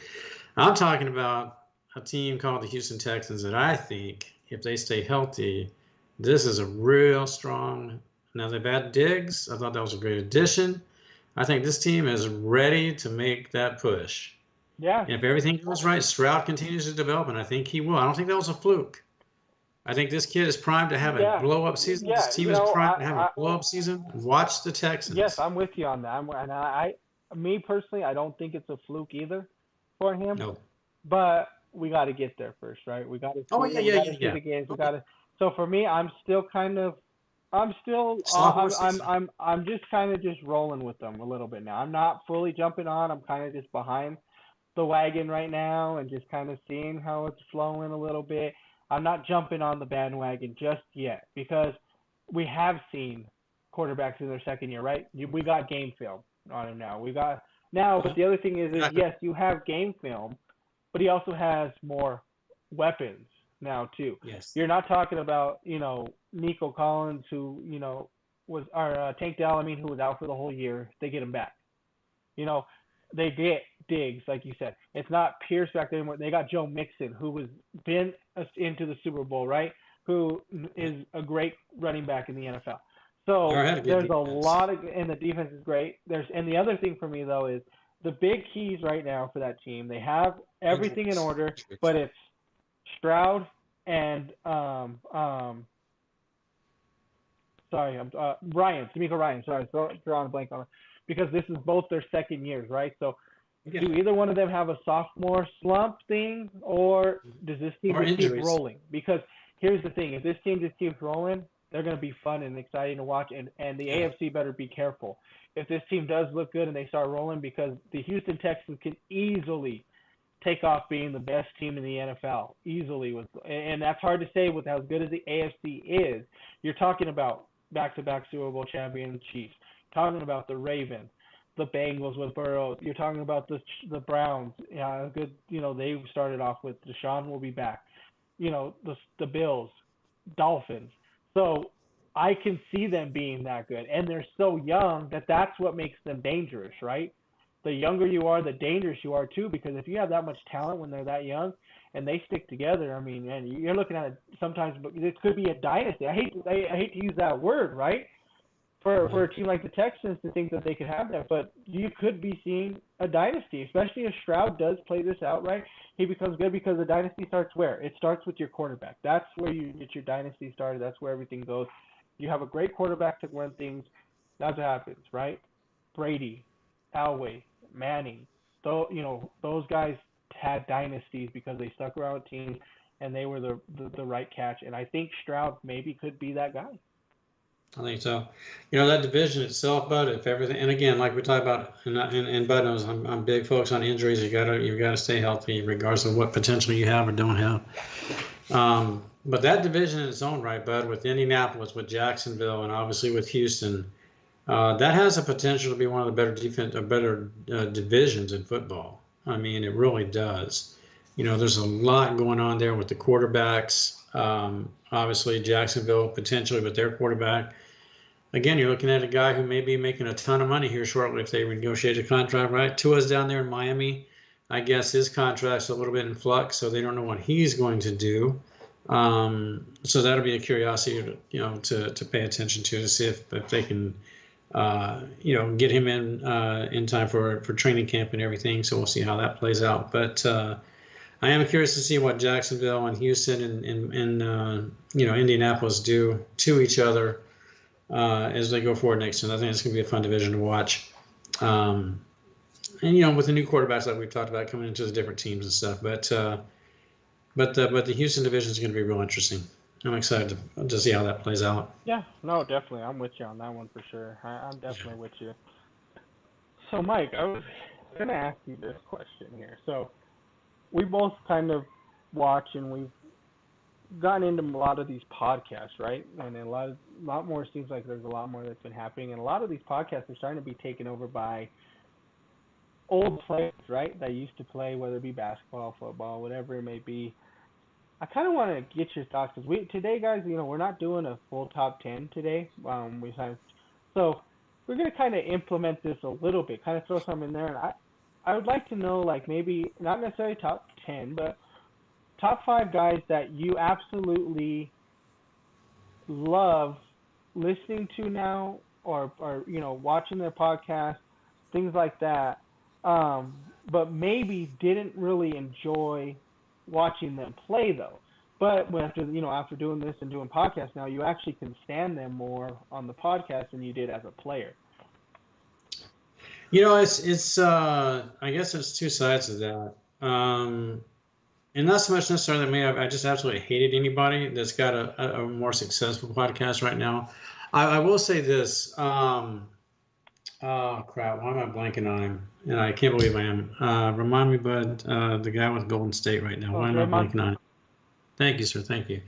I'm talking about a team called the Houston Texans that I think, if they stay healthy, this is a real strong. Now they've had Diggs. I thought that was a great addition. I think this team is ready to make that push. Yeah. And if everything goes right, Stroud continues to develop, and I think he will. I don't think that was a fluke. I think this kid is primed to have a blow-up season. Yeah, this team is primed to have a blow-up season. Watch the Texans. Yes, I'm with you on that. Me personally, I don't think it's a fluke either for him. No. But we got to get there first, right? We got to see the games. We got to. So for me, I'm just kind of just rolling with them a little bit now. I'm not fully jumping on. I'm kind of just behind the wagon right now and just kind of seeing how it's flowing a little bit. I'm not jumping on the bandwagon just yet because we have seen quarterbacks in their second year, right? We got game film on him now. We got Now, but the other thing is Exactly. yes, you have game film, but he also has more weapons now too. Yes. You're not talking about Nico Collins, who was or Tank Dell, I mean, who was out for the whole year. They get him back. You know, they get Diggs, like you said. It's not Pierce back there anymore. They got Joe Mixon, who was been into the Super Bowl, right? Who is a great running back in the NFL. They So had a good there's a defense. lot of, and the defense is great. And the other thing for me though is the big keys right now for that team. They have everything in Injuries. order, Injuries. but it's Stroud and sorry, Ryan, D'Amico Ryan. Sorry, drawing a blank on it because this is both their second years, right? So Yeah. do either one of them have a sophomore slump thing, or does this team Or just keep injuries. rolling? Because here's the thing: if this team just keeps rolling, they're going to be fun and exciting to watch, and the Yeah. AFC better be careful if this team does look good and they start rolling, because the Houston Texans can easily take off being the best team in the NFL easily and that's hard to say with as good as the AFC is. You're talking about back-to-back Super Bowl champion Chiefs, talking about the Ravens, the Bengals with Burrow. You're talking about the Browns. Yeah, good. They started off with Deshaun will be back. The Bills, Dolphins. So I can see them being that good, and they're so young that's what makes them dangerous, right? The younger you are, the dangerous you are too. Because if you have that much talent when they're that young, and they stick together, I mean, man, you're looking at it sometimes. But this could be a dynasty. I hate to use that word, right? For a team like the Texans to think that they could have that, but you could be seeing a dynasty, especially if Stroud does play this out right. He becomes good because the dynasty starts where? It starts with your quarterback. That's where you get your dynasty started. That's where everything goes. You have a great quarterback to win things. That's what happens, right? Brady, Elway, Manning, those guys had dynasties because they stuck around with teams and they were the right catch. And I think Stroud maybe could be that guy. I think so. That division itself, Bud, if everything, and again, like we talked about, and Bud knows, I'm big focus on injuries. You gotta stay healthy, regardless of what potential you have or don't have. But that division in its own right, Bud, with Indianapolis, with Jacksonville, and obviously with Houston, that has a potential to be one of the better divisions in football. I mean, it really does. There's a lot going on there with the quarterbacks. Obviously, Jacksonville potentially with their quarterback. Again, you're looking at a guy who may be making a ton of money here shortly if they renegotiate a contract, right? Tua's down there in Miami. I guess his contract's a little bit in flux, so they don't know what he's going to do. So that'll be a curiosity, to pay attention to see if they can, get him in time for training camp and everything. So we'll see how that plays out. But I am curious to see what Jacksonville and Houston and Indianapolis do to each other as they go forward next season. I think it's going to be a fun division to watch. And with the new quarterbacks like we've talked about coming into the different teams and stuff, but the Houston division is going to be real interesting. I'm excited to see how that plays out. Yeah, no, definitely. I'm with you on that one for sure. I'm definitely with you. So, Mike, I was going to ask you this question here. So, we both kind of watch and we've gotten into a lot of these podcasts, right? And a lot more seems like there's a lot more that's been happening, and a lot of these podcasts are starting to be taken over by old players, right? That used to play, whether it be basketball, football, whatever it may be. I kind of want to get your thoughts because today, guys, we're not doing a full top 10 today. So we're gonna kind of implement this a little bit, kind of throw some in there, and I would like to know, like, maybe not necessarily top 10, but top 5 guys that you absolutely love listening to now, or watching their podcast, things like that. But maybe didn't really enjoy watching them play though. But after doing this and doing podcasts now, you actually can stand them more on the podcast than you did as a player. It's I guess there's two sides of that. And not so much necessarily me. I just absolutely hated anybody that's got a more successful podcast right now. I will say this. Oh crap! Why am I blanking on him? And I can't believe I am. Remind me, Bud, the guy with Golden State right now. Oh, Why am I Draymond? blanking on him? Thank you, sir. Thank you.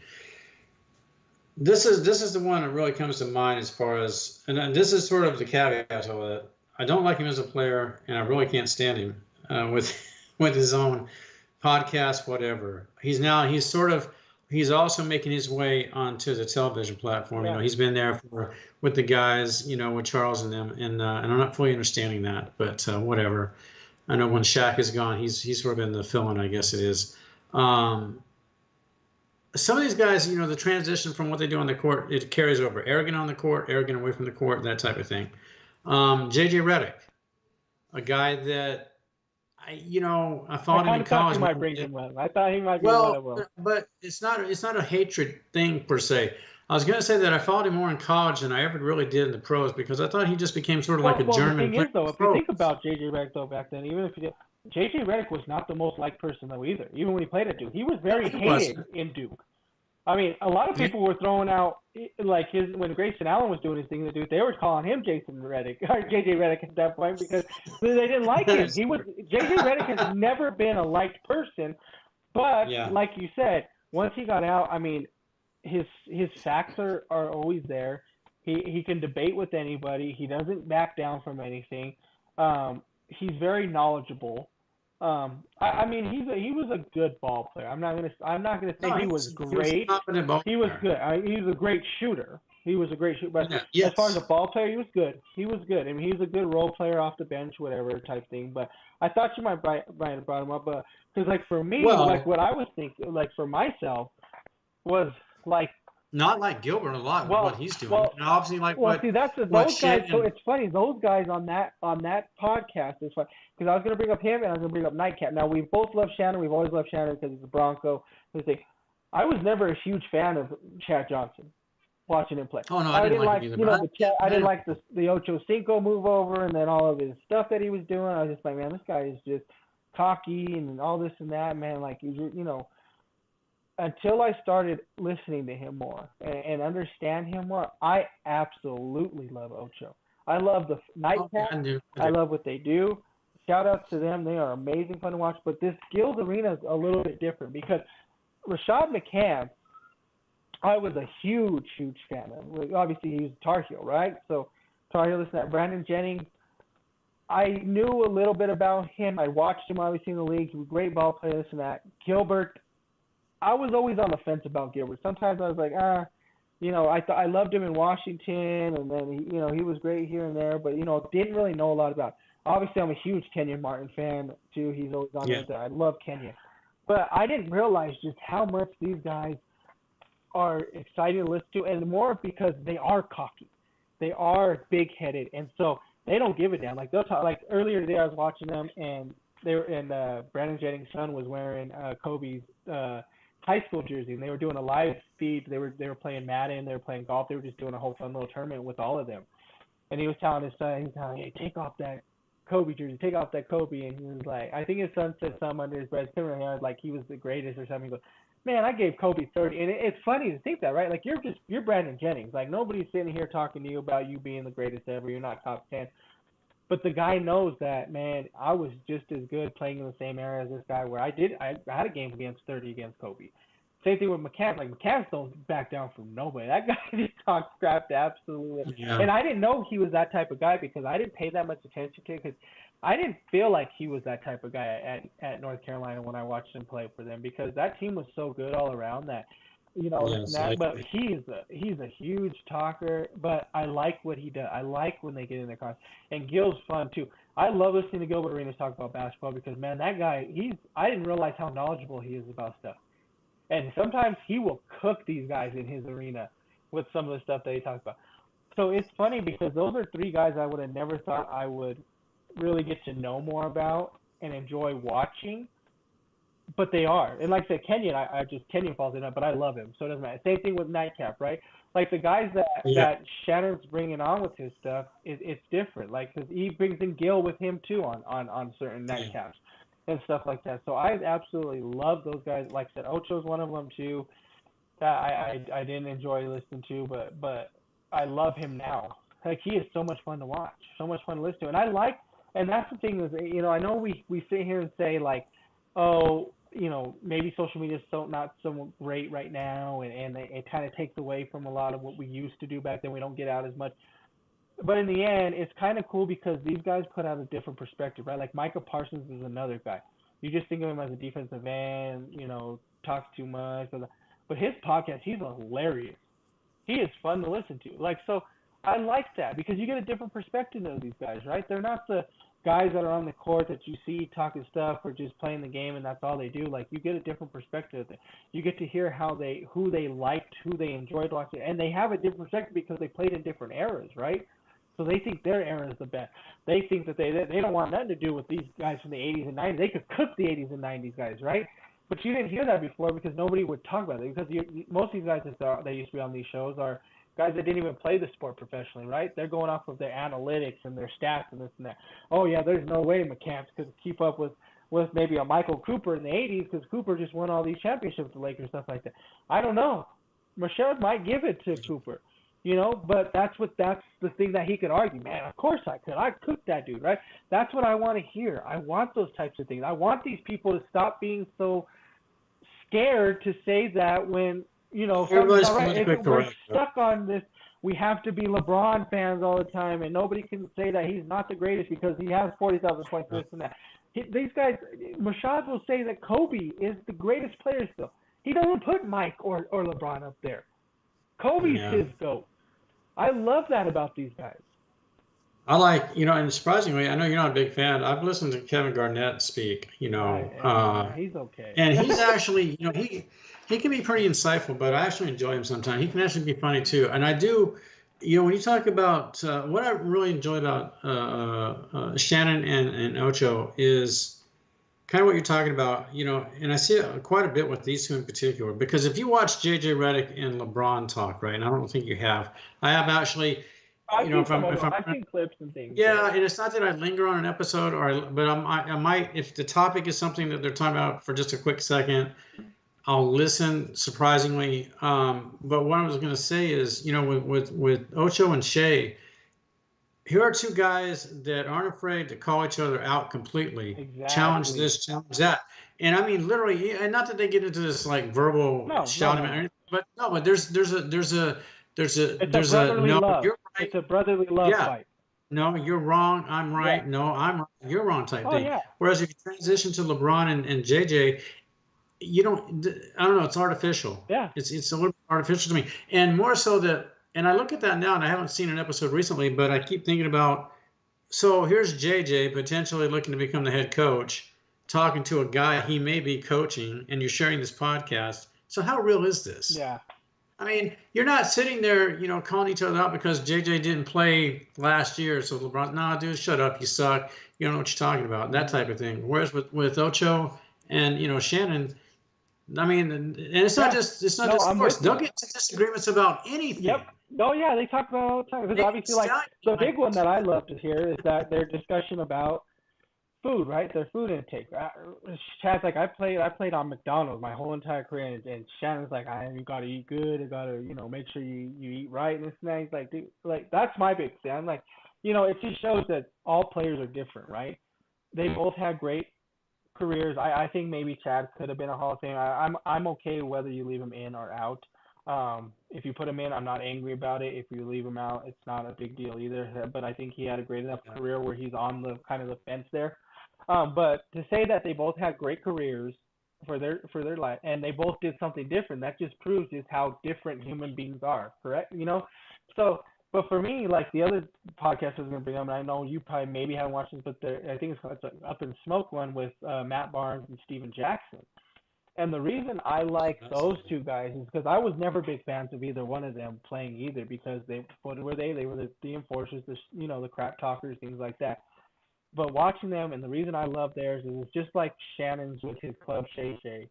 This is the one that really comes to mind as far as, and this is sort of the caveat of it. I don't like him as a player, and I really can't stand him with with his own podcast, whatever. He's also making his way onto the television platform. Yeah. He's been there for with the guys, with Charles and them, and I'm not fully understanding that, but whatever. I know when Shaq is gone, he's sort of in the fill-in, I guess it is. Um, some of these guys, the transition from what they do on the court, it carries over. Arrogant on the court, arrogant away from the court, that type of thing. JJ Redick, a guy that I I followed him kind in of thought you college. might bring him up. I thought he might be one Well, of them. but it's not a hatred thing per se. I was going to say that I followed him more in college than I ever really did in the pros because I thought he just became sort of like a Well, the German thing is, playing though, if you pros. think about JJ Redick, though, back then, even if you did, JJ Redick was not the most liked person, though, either. Even when he played at Duke, he was very He hated wasn't. in Duke. I mean, a lot of Yeah. people were throwing out like when Grayson Allen was doing his thing to Duke, they were calling him Jason Redick or JJ Redick at that point because they didn't like him. JJ Redick has never been a liked person, but Yeah. like you said, once he got out, I mean, his facts are always there. He can debate with anybody. He doesn't back down from anything. He's very knowledgeable. I mean, he was a good ball player. I'm not gonna say No, he he was was a great. confident ball He was player. good. He was a great shooter. He was a great shooter. But Yeah. as far as a Yes. ball player, he was good. He was good. I mean, he was a good role player off the bench, whatever type thing. But I thought you might have brought him up, because like for me, like Well, what I was thinking, like for myself, was like, not like Gilbert a lot with what well, he's doing, well, and obviously like well, see, that's those guys. Shen So and it's funny. Those guys on that podcast is funny because I was gonna bring up him and I was gonna bring up Nightcap. Now we both love Shannon. We've always loved Shannon because he's a Bronco. I was never a huge fan of Chad Johnson watching him play. oh no, I didn't like him either. You know, I didn't But like the Ocho Cinco move over and then all of his stuff that he was doing. I was just like, man, this guy is just cocky and all this and that, man. Like, until I started listening to him more and understand him more, I absolutely love Ocho. I love the Nightcap. I do. I love what they do. Shout out to them. They are amazing fun to watch. But this Guild Arena is a little bit different because Rashad McCann, I was a huge, huge fan of. Obviously, he was Tar Heel, right? So Tar Heel, this and that. Brandon Jennings, I knew a little bit about him. I watched him, obviously, in the league. He was a great ball player, this and that. Gilbert, I was always on the fence about Gilbert. Sometimes I was like, I loved him in Washington, and then he was great here and there, but didn't really know a lot about him. Obviously, I'm a huge Kenyon Martin fan too. He's always on there. I love Kenyon, but I didn't realize just how much these guys are exciting to listen to, and more because they are cocky, they are big-headed, and so they don't give a damn. Like they'll talk. Like earlier today, I was watching them, and Brandon Jennings' son was wearing Kobe's high school jersey, and they were doing a live feed. They were playing Madden, they were playing golf, they were just doing a whole fun little tournament with all of them. And he was telling his son, hey, take off that Kobe jersey, take off that Kobe. And he was like, I think his son said something under his breath, like he was the greatest or something. He goes, man, I gave Kobe 30. And it's funny to think that, right? Like you're Brandon Jennings. Like nobody's sitting here talking to you about you being the greatest ever. You're not top 10. But the guy knows that, man, I was just as good playing in the same era as this guy where I had a game against 30 against Kobe. Same thing with McCann. Like McCann don't back down from nobody. That guy just talks crap to absolutely. Yeah. And I didn't know he was that type of guy because I didn't pay that much attention to it because I didn't feel like he was that type of guy at North Carolina when I watched him play for them because that team was so good all around that. Yes, But he's a huge talker. But I like what he does. I like when they get in their cars. And Gil's fun too. I love listening to Gilbert Arenas talk about basketball because man, that guy I didn't realize how knowledgeable he is about stuff. And sometimes he will cook these guys in his arena with some of the stuff that he talks about. So it's funny because those are three guys I would have never thought I would really get to know more about and enjoy watching. But they are. And like I said, Kenyon, Kenyon falls in it, but I love him. So it doesn't matter. Same thing with Nightcap, right? Like the guys that Shannon's bringing on with his stuff, it's different. Like, because he brings in Gil with him too on certain Nightcaps. And stuff like that. So I absolutely love those guys. Like I said, Ocho's one of them too. That I didn't enjoy listening to, but I love him now. Like he is so much fun to watch, so much fun to listen to, and that's the thing is, I know we sit here and say like, oh, maybe social media is not so great right now, and it kind of takes away from a lot of what we used to do back then. We don't get out as much. but in the end, it's kind of cool because these guys put out a different perspective, right? Like Micah Parsons is another guy. You just think of him as a defensive end, talks too much, but his podcast, he's hilarious. He is fun to listen to. Like, so I like that because you get a different perspective of these guys, right? They're not the guys that are on the court that you see talking stuff or just playing the game and that's all they do. Like, you get a different perspective. You get to hear who they liked, who they enjoyed watching, and they have a different perspective because they played in different eras, right? So they think their era is the best. They think that they don't want nothing to do with these guys from the 80s and 90s. They could cook the 80s and 90s guys, right? But you didn't hear that before because nobody would talk about it. Because most of these guys that used to be on these shows are guys that didn't even play the sport professionally, right? They're going off of their analytics and their stats and this and that. Oh, yeah, there's no way McCants could keep up with maybe a Michael Cooper in the 80s because Cooper just won all these championships with the Lakers, stuff like that. I don't know. Michelle might give it to Cooper, but that's the thing that he could argue. Man, of course I could. I cooked that dude, right? That's what I want to hear. I want those types of things. I want these people to stop being so scared to say that when Everybody's all right. If we're correct. stuck on this, we have to be LeBron fans all the time, and nobody can say that he's not the greatest because he has 40,000 points, this and that. These guys, Mashad will say that Kobe is the greatest player still. He doesn't put Mike or LeBron up there. Kobe's his GOAT. I love that about these guys. I like, and surprisingly, I know you're not a big fan. I've listened to Kevin Garnett speak, he's okay. and he's actually, he can be pretty insightful, but I actually enjoy him sometimes. He can actually be funny too. And I do, when you talk about what I really enjoy about Shannon and Ocho is kind of what you're talking about, and I see it quite a bit with these two in particular, because if you watch JJ Redick and LeBron talk, right, and I don't think you have, I have actually. I've seen clips and things. Yeah, and it's not that I linger on an episode, but I might, if the topic is something that they're talking about for just a quick second, I'll listen. Surprisingly, but what I was going to say is, with Ocho and Shea, here are two guys that aren't afraid to call each other out completely, challenge this, challenge that, and I mean literally, and not that they get into this like verbal shouting, but there's a no, love. you're right. It's a brotherly love fight. No, you're wrong. I'm right. Yeah. No, I'm right. You're wrong type thing. Yeah. Whereas if you transition to LeBron and JJ, I don't know, it's artificial. Yeah. It's a little artificial to me. And more so and I look at that now, and I haven't seen an episode recently, but I keep thinking about, so here's JJ potentially looking to become the head coach, talking to a guy he may be coaching, and you're sharing this podcast. So how real is this? Yeah. I mean, you're not sitting there, calling each other out because JJ didn't play last year. So LeBron, nah, dude, shut up. You suck. You don't know what you're talking about. That type of thing. Whereas with Ocho and, Shannon, I mean, and it's not just sports. They'll get to disagreements about anything. Yep. Oh, yeah, they talk about it all the time. Because obviously, the big one that I love to hear is that their discussion about food, right? Their food intake. Chad's like, I played on McDonald's my whole entire career, and Shannon's like, you gotta eat good, you gotta, make sure you eat right and this and that. He's like, dude, like that's my big thing. I'm like, it just shows that all players are different, right? They both had great careers. I think maybe Chad could have been a Hall of Famer. I'm okay whether you leave him in or out. If you put him in, I'm not angry about it. If you leave him out, it's not a big deal either. But I think he had a great enough career where he's on the kind of the fence there. But to say that they both had great careers for their life and they both did something different, that just proves just how different human beings are, correct? So, but for me, like the other podcast I was going to bring up, and I know you probably maybe haven't watched this, but I think it's an Up in Smoke one with Matt Barnes and Steven Jackson. And the reason I like those two guys is because I was never big fans of either one of them playing either, because what were they? They were the enforcers, the crap talkers, things like that. But watching them, and the reason I love theirs is it's just like Shannon's with his club Shay Shay.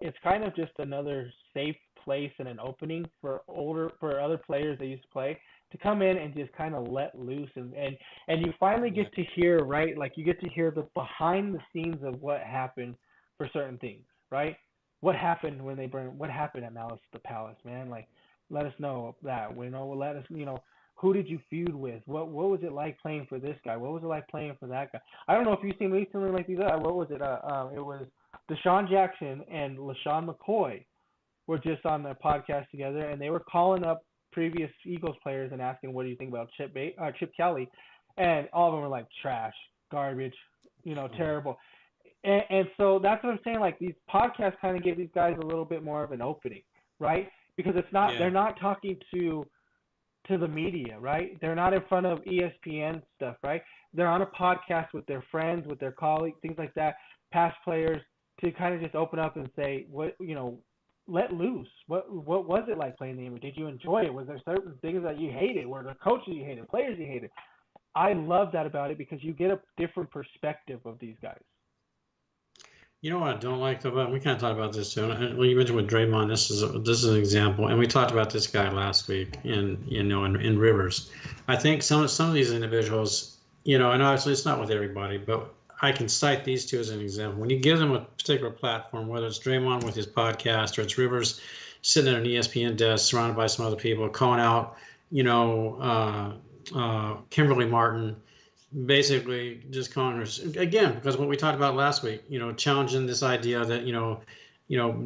It's kind of just another safe place and an opening for other players that used to play to come in and just kind of let loose and you finally get to hear, right? Like you get to hear the behind the scenes of what happened for certain things, right? What happened when they burned? What happened at Malice at the Palace, man? Like, let us know that. Let us, who did you feud with? What was it like playing for this guy? What was it like playing for that guy? I don't know if you've seen recently like these. What was it? It was Deshaun Jackson and LaShawn McCoy were just on the podcast together, and they were calling up previous Eagles players and asking, what do you think about Chip Kelly? And all of them were like, trash, garbage, terrible. And so that's what I'm saying. Like, these podcasts kind of give these guys a little bit more of an opening, right? Because they're not talking to the media, right? They're not in front of ESPN stuff, right? They're on a podcast with their friends, with their colleagues, things like that, past players, to kind of just open up and say, let loose. What was it like playing the game? Did you enjoy it? Was there certain things that you hated? Were there coaches you hated, players you hated? I love that about it because you get a different perspective of these guys. You know what I don't like about, we kind of talked about this too. And when you mentioned with Draymond, this is an example, and we talked about this guy last week in Rivers. I think some of these individuals, and obviously it's not with everybody, but I can cite these two as an example. When you give them a particular platform, whether it's Draymond with his podcast or it's Rivers sitting at an ESPN desk surrounded by some other people calling out, Kimberly Martin, basically just calling her, again, because what we talked about last week, challenging this idea that,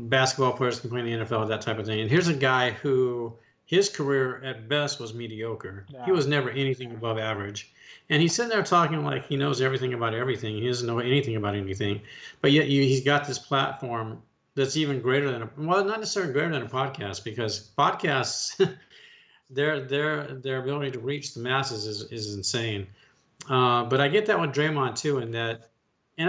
basketball players can play in the NFL, that type of thing. And here's a guy who his career at best was mediocre. Yeah. He was never anything above average. And he's sitting there talking like he knows everything about everything. He doesn't know anything about anything. But yet he's got this platform that's even greater than not necessarily greater than a podcast, because podcasts, their ability to reach the masses is insane. But I get that with Draymond too, and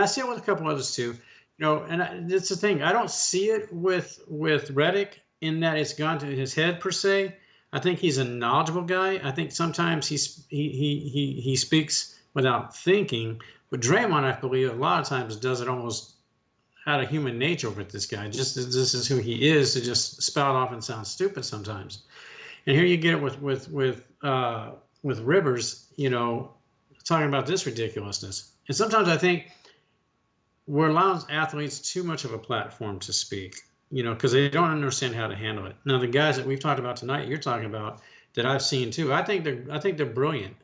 I see it with a couple others too. And it's the thing. I don't see it with Redick in that it's gone to his head per se. I think he's a knowledgeable guy. I think sometimes he speaks without thinking. But Draymond, I believe, a lot of times does it almost out of human nature with this guy. Just this is who he is, to just spout off and sound stupid sometimes. And here you get it with Rivers, talking about this ridiculousness. And sometimes I think we're allowing athletes too much of a platform to speak, because they don't understand how to handle it. Now, the guys that we've talked about tonight, you're talking about, that I've seen too, I think they're brilliant.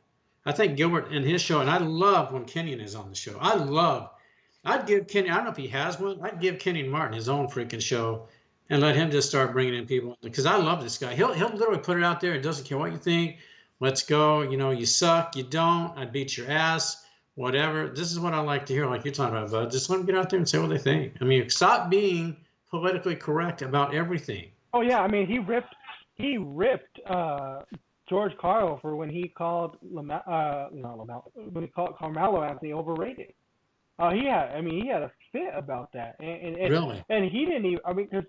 I think Gilbert and his show, and I love when Kenyon is on the show. I'd give Kenyon, I don't know if he has one, I'd give Kenyon Martin his own freaking show and let him just start bringing in people, because I love this guy. He'll literally put it out there. It doesn't care what you think. Let's go. You suck. You don't. I'd beat your ass. Whatever. This is what I like to hear, like you're talking about, bud. Just let them get out there and say what they think. I mean, stop being politically correct about everything. Oh yeah, I mean, he ripped George Karl for when he called Carmelo Anthony overrated. He had a fit about that, and really, and he didn't even. I mean, because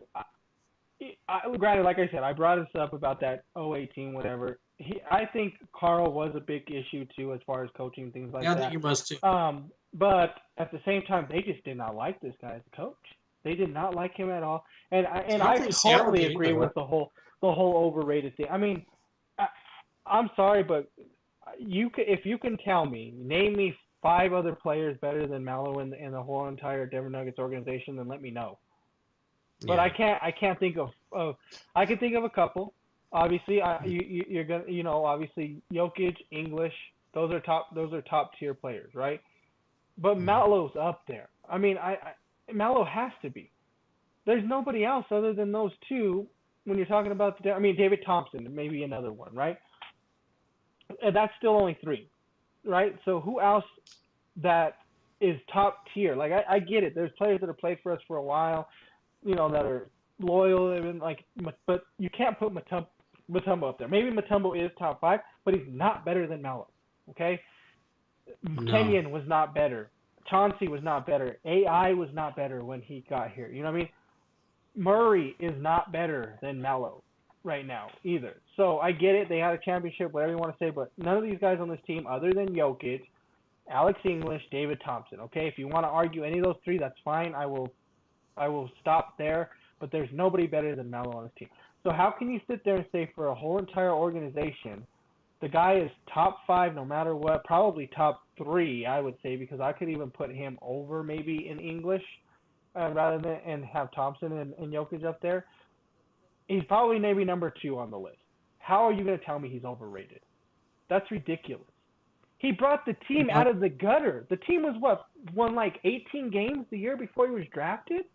granted, like I said, I brought this up about that 2018 whatever. I think Karl was a big issue too, as far as coaching, things like that. I think he was too. But at the same time, they just did not like this guy as a coach. They did not like him at all, and I totally agree with the whole overrated thing. I mean, I'm sorry, but if you can tell me, name me 5 other players better than Melo in the whole entire Denver Nuggets organization, then let me know. But yeah. I can't think of I can think of a couple. Obviously, you're gonna obviously Jokic, English, those are top tier players, right? But Melo's up there. I mean, Melo has to be. There's nobody else other than those two when you're talking about David Thompson, maybe another one, right? And that's still only 3, right? So who else that is top tier? Like I get it. There's players that have played for us for a while, that are loyal, and but you can't put Mutombo up there. Maybe Mutombo is top 5, but he's not better than Melo. Okay, no. Kenyon was not better. Chauncey was not better. AI was not better when he got here. You know what I mean? Murray is not better than Melo right now either. So I get it. They had a championship, whatever you want to say, but none of these guys on this team, other than Jokic, Alex English, David Thompson. Okay, if you want to argue any of those 3, that's fine. I will stop there. But there's nobody better than Melo on this team. So how can you sit there and say for a whole entire organization, the guy is top 5 no matter what, probably top 3, I would say, because I could even put him over maybe in English rather than and have Thompson and Jokic up there. He's probably maybe number 2 on the list. How are you going to tell me he's overrated? That's ridiculous. He brought the team out of the gutter. The team was won like 18 games the year before he was drafted?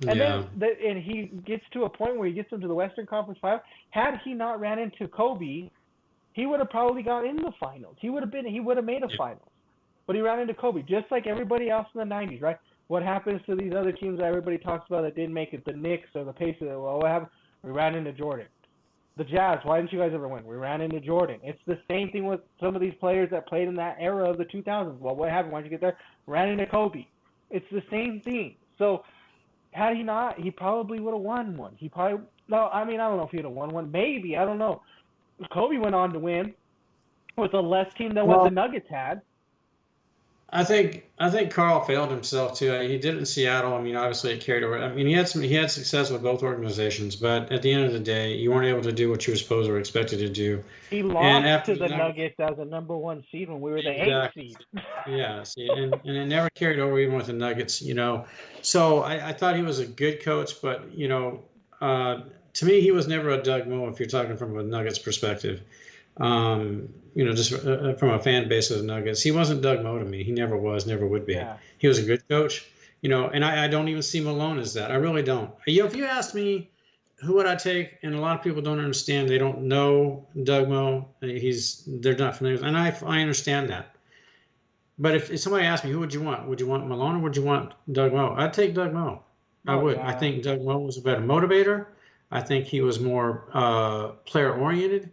And Yeah. and he gets to a point where he gets into the Western Conference Final. Had he not ran into Kobe, he would have probably got in the finals. He would have made a Yeah. finals. But he ran into Kobe, just like everybody else in the '90s, right? What happens to these other teams that everybody talks about that didn't make it? The Knicks or the Pacers. Well, what happened? We ran into Jordan. The Jazz. Why didn't you guys ever win? We ran into Jordan. It's the same thing with some of these players that played in that era of the 2000s. Well, what happened? Why did you get there? Ran into Kobe. It's the same thing. So had he not, he probably would have won one. He probably no. I mean, I don't know if he'd have won one. Maybe, I don't know. Kobe went on to win with a less team than what the Well, Nuggets had. I think Carl failed himself too. He did it in Seattle. I mean, obviously it carried over. I mean, he had success with both organizations, but at the end of the day, you weren't able to do what you were supposed or expected to do. He And lost after to the the Nuggets, Nuggets as a #1 seed when we were the 8th exactly. seed. Yeah, see, and it never carried over even with the Nuggets, you know. So I thought he was a good coach, but to me, he was never a Doug Moe if you're talking from a Nuggets perspective. Just from a fan base of the Nuggets, he wasn't Doug Moe to me. He never was, never would be. Yeah. He was a good coach, and I don't even see Malone as that. I really don't. If you asked me who would I take, and a lot of people don't understand, they don't know Doug Moe. They're not familiar, and I understand that. But if somebody asked me, who would you want? Would you want Malone or would you want Doug Moe? I'd take Doug Moe. I Oh would. I yeah. think Doug Moe was a better motivator. I think he was more player oriented,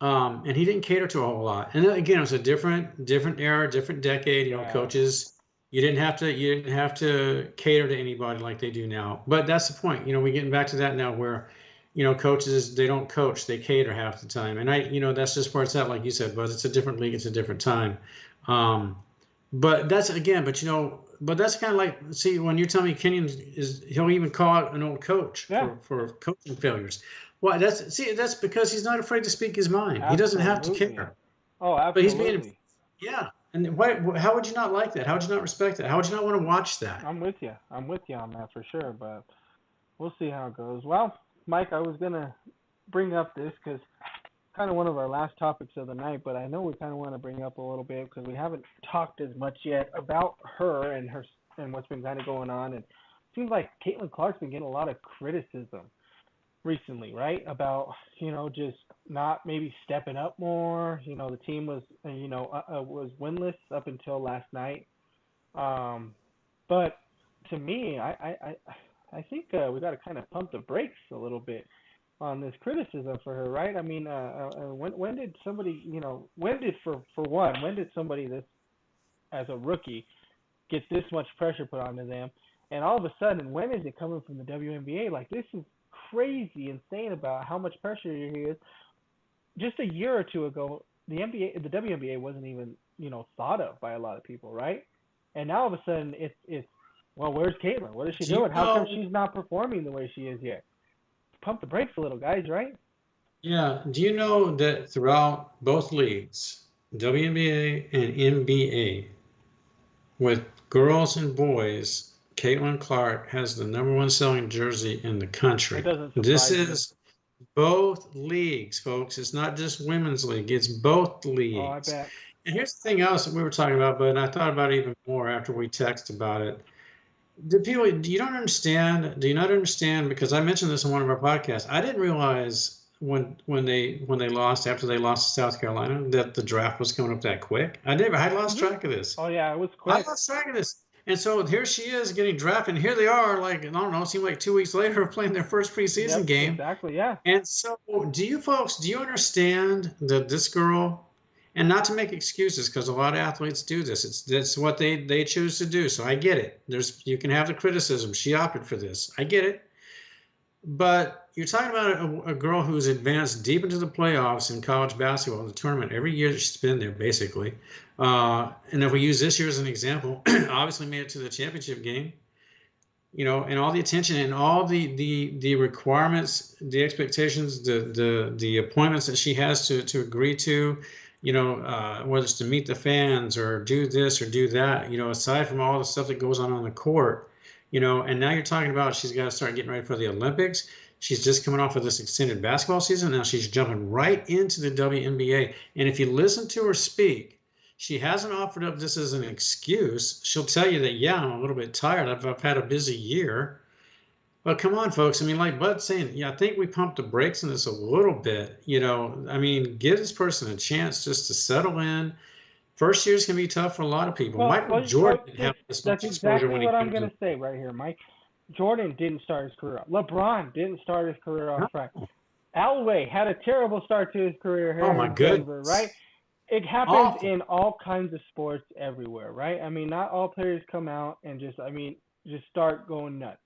and he didn't cater to a whole lot. And then, again, it was a different era, different decade. Yeah. Coaches, you didn't have to cater to anybody like they do now. But that's the point. We're getting back to that now, where coaches, they don't coach, they cater half the time. And that's just where it's at, like you said, but it's a different league, it's a different time. Um, but that's again, but that's kind of like, see, when you're telling me Kenyon he'll even call out an old coach Yeah. for coaching failures. Why? That's because he's not afraid to speak his mind. He doesn't have to Absolutely. care. Oh, But he's being, absolutely. yeah. And how would you not like that? How would you not respect that? How would you not want to watch that? I'm with you. I'm with you on that for sure. But we'll see how it goes. Well, Mike, I was gonna bring up this because kind of one of our last topics of the night, but I know we kind of want to bring up a little bit because we haven't talked as much yet about her and what's been kind of going on. And it seems like Caitlin Clark's been getting a lot of criticism recently, right? About just not maybe stepping up more. The team was winless up until last night. But to me, I think we got to kind of pump the brakes a little bit on this criticism for her, right? I mean, when did somebody, when did when did somebody this as a rookie get this much pressure put onto them, and all of a sudden, when is it coming from the WNBA? Like, this is crazy, insane about how much pressure here is. Just a year or two ago, the WNBA wasn't even thought of by a lot of people, right? And now all of a sudden, it's well, where's Caitlin? What is she Do you doing? How come know? she's not performing the way she is yet? Pump the brakes a little, guys, right? Yeah. Do you know that throughout both leagues, WNBA and NBA, with girls and boys, Caitlin Clark has the #1 selling jersey in the country. It doesn't This surprise me. is both leagues, folks. It's not just women's league, it's both Oh, I leagues. bet. And here's the thing else that we were talking about, but I thought about it even more after we texted about it. Do you don't understand? Do you not understand? Because I mentioned this in one of our podcasts. I didn't realize when they lost, after they lost to South Carolina, that the draft was coming up that quick. I lost track of this. Oh yeah, it was I quick. lost track of this. And so here she is getting drafted, and here they are, like, I don't know, it seemed like 2 weeks later, playing their first preseason Yep, game. exactly. Yeah. And so, do you understand that this girl, and not to make excuses, because a lot of athletes do this. That's what they choose to do. So I get it. You can have the criticism. She opted for this. I get it. But you're talking about a girl who's advanced deep into the playoffs in college basketball, in the tournament every year that she's been there, basically. And if we use this year as an example, obviously made it to the championship game. And all the attention and all the requirements, the expectations, the appointments that she has to agree to, whether it's to meet the fans or do this or do that, aside from all the stuff that goes on the court, and now you're talking about she's got to start getting ready for the Olympics. She's just coming off of this extended basketball season. Now she's jumping right into the WNBA. And if you listen to her speak, she hasn't offered up this as an excuse. She'll tell you that, yeah, I'm a little bit tired. I've had a busy year. Well, come on, folks. I mean, like Bud's saying, yeah, I think we pumped the brakes on this a little bit. I mean, give this person a chance just to settle in. First year's can be tough for a lot of people. Michael Jordan didn't have this That's much exposure exactly when he what I'm came going to. to say right here, Mike. Jordan didn't start his career off. LeBron didn't start his career off right. Elway had a terrible start to his career Oh here my in Denver, goodness. right? It happens Awful. in all kinds of sports everywhere, right? I mean, not all players come out and just start going nuts,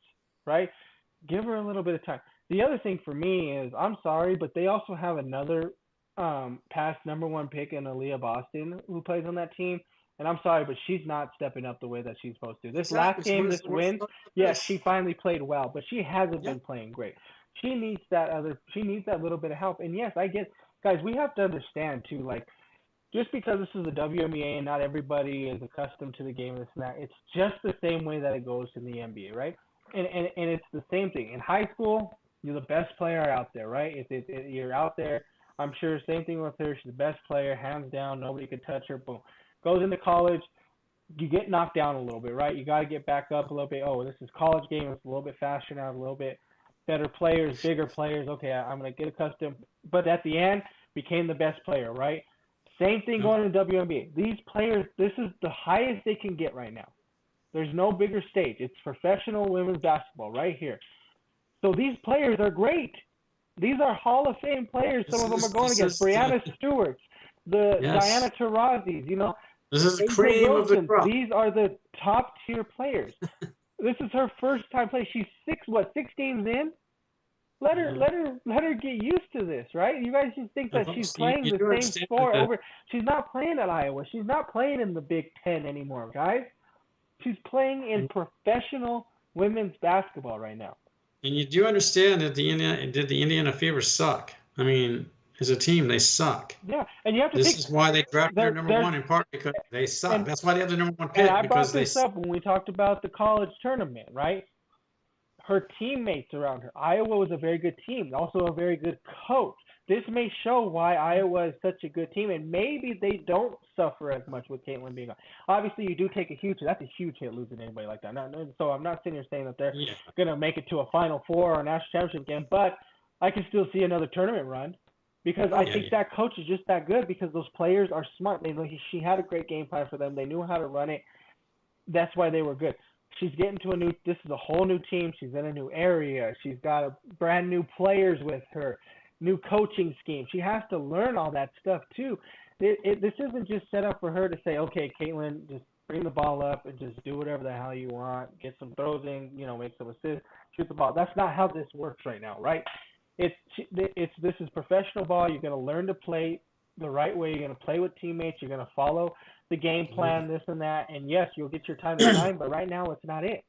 right? Give her a little bit of time. The other thing for me is, I'm sorry, but they also have another past number one pick in Aaliyah Boston who plays on that team. And I'm sorry, but she's not stepping up the way that she's supposed to. This last Exactly. So game, this what's win, with yes, this? she finally played well, but she hasn't Yeah. been playing great. She needs that little bit of help. And yes, I get, guys, we have to understand too, like, just because this is the WNBA and not everybody is accustomed to the game and this and that, it's just the same way that it goes in the NBA, right? And it's the same thing. In high school, you're the best player out there, right? You're out there, I'm sure same thing with her. She's the best player, hands down. Nobody can touch her. Boom. Goes into college, you get knocked down a little bit, right? You got to get back up a little bit. Oh, this is college game. It's a little bit faster now, a little bit better players, bigger players. Okay, I'm going to get accustomed. But at the end, became the best player, right? Same thing going to WNBA. These players, this is the highest they can get right now. There's no bigger stage. It's professional women's basketball right here. So these players are great. These are Hall of Fame players. Some of them are going against Brianna Stewart, the Yes. Diana Taurasi's, This is the Asia cream of the Wilson. crop. These are the top tier players. This is her first time playing. She's 6 games in? Let her get used to this, right? You guys just think that she's playing You the do same understand sport that. over. She's not playing at Iowa. She's not playing in the Big Ten anymore, guys. She's playing in professional women's basketball right now. And you do understand that the Indiana Fever suck. I mean, as a team, they suck. Yeah, and you have to This think. is why they drafted their number they're- one in part because they suck. and, That's why they have the number one and pick I because brought they this up when we talked about the college tournament, right? Her teammates around her. Iowa was a very good team, also a very good coach. This may show why Iowa is such a good team, and maybe they don't suffer as much with Caitlin being gone. Obviously, you do take that's a huge hit losing anybody like that. So I'm not sitting here saying that they're going to make it to a Final Four or a national championship game, but I can still see another tournament run because I think that coach is just that good because those players are smart. She had a great game plan for them. They knew how to run it. That's why they were good. She's getting to this is a whole new team. She's in a new area. She's got brand new players with her, new coaching scheme. She has to learn all that stuff too. This isn't just set up for her to say, okay, Caitlin, just bring the ball up and just do whatever the hell you want, get some throws in, make some assists, shoot the ball. That's not how this works right now, right? This is professional ball. You're going to learn to play the right way. You're going to play with teammates. You're going to follow the game plan, this and that. And yes, you'll get your time to shine, but right now it's not it.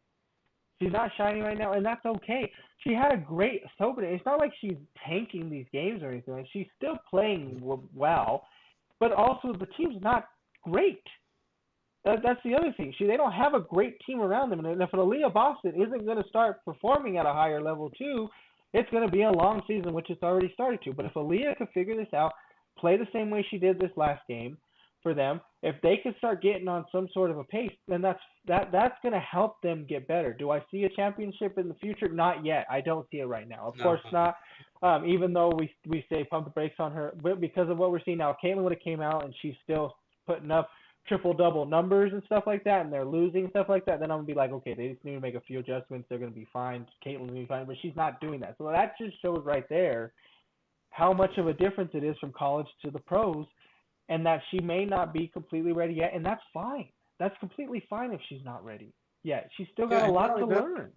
She's not shining right now, and that's okay. She had a great opening. It's not like she's tanking these games or anything. She's still playing well, but also the team's not great. That's the other thing. They don't have a great team around them. And if Aaliyah Boston isn't going to start performing at a higher level too, it's going to be a long season, which it's already started to. But if Aaliyah could figure this out, play the same way she did this last game for them, if they could start getting on some sort of a pace, then that's going to help them get better. Do I see a championship in the future? Not yet. I don't see it right now. Of course not. Even though we say pump the brakes on her, but because of what we're seeing now, if Caitlin would have came out and she's still putting up triple-double numbers and stuff like that, and they're losing stuff like that, then I'm going to be like, okay, they just need to make a few adjustments. They're going to be fine. Caitlin will be fine, but she's not doing that. So that just shows right there how much of a difference it is from college to the pros, and that she may not be completely ready yet, and that's fine. That's completely fine if she's not ready yet. She's still got a lot to learn.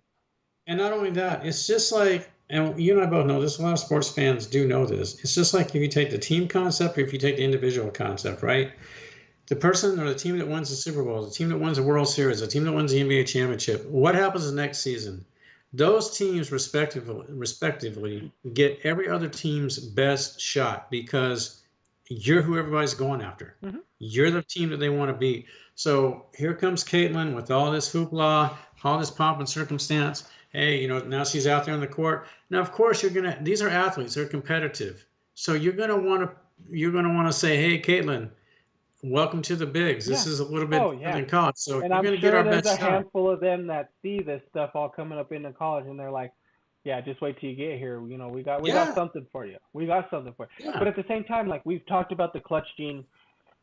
And not only that, it's just like, and you and I both know this, a lot of sports fans do know this, it's just like if you take the team concept or if you take the individual concept, right? The person or the team that wins the Super Bowl, the team that wins the World Series, the team that wins the NBA championship, what happens the next season? Those teams respectively get every other team's best shot because you're who everybody's going after. Mm-hmm. You're the team that they want to beat. So here comes Caitlin with all this hoopla, all this pomp and circumstance. Hey, now she's out there on the court. Now, of course, these are athletes. They're competitive. So you're going to want to say, hey, Caitlin, welcome to the bigs. This is a little bit different than college. So and you're I'm going to sure get our there's best a shot. handful of them that see this stuff all coming up into college, and they're like, Yeah, just wait till you get here. You know, we got Yeah, something for you. We got something for you. yeah, But at the same time, like we've talked about the clutch gene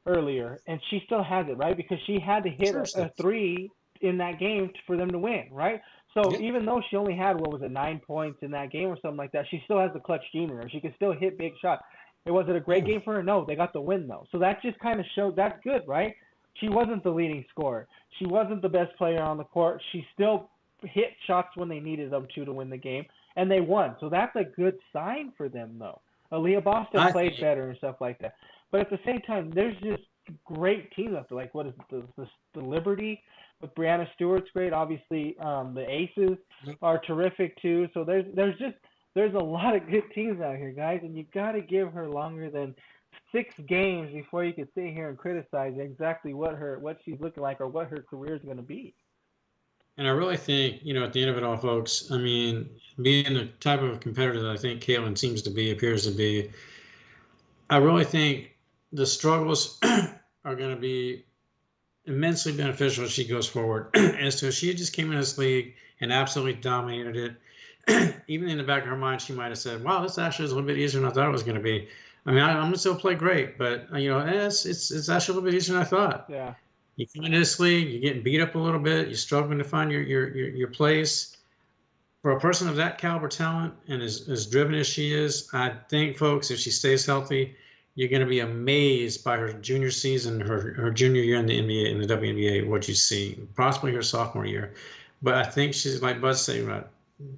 earlier, and she still has it, right? Because she had to hit sure. a three in that game for them to win, right? So Yeah, even though she only had, what was it, 9 points in that game or something like that, she still has the clutch gene in her. She can still hit big shots. Was it a great yeah. game for her? No, they got the win though. So that just kind of showed that's good, right? She wasn't the leading scorer. She wasn't the best player on the court. She still hit shots when they needed them to win the game, and they won. So that's a good sign for them, though. Aaliyah Boston I played think. better and stuff like that. But at the same time, there's just great teams out there. Like what is it, the Liberty with Brianna Stewart's great. Obviously, the Aces are terrific too. So there's a lot of good teams out here, guys, and you got to give her longer than 6 games before you can sit here and criticize exactly what she's looking like or what her career is going to be. And I really think, at the end of it all, folks, I mean, being the type of competitor that I think Caitlin seems to be, appears to be, I really think the struggles are going to be immensely beneficial as she goes forward. As to if she just came in this league and absolutely dominated it, even in the back of her mind, she might have said, "Wow, this actually is a little bit easier than I thought it was going to be." I mean, I'm gonna still play great, but it's actually a little bit easier than I thought. Yeah, You come into this league, you're getting beat up a little bit, you're struggling to find your place. For a person of that caliber talent and as driven as she is, I think, folks, if she stays healthy, you're going to be amazed by her junior season, her junior year in the NBA, in the WNBA, what you see, possibly her sophomore year. But I think she's like Bud's saying, right,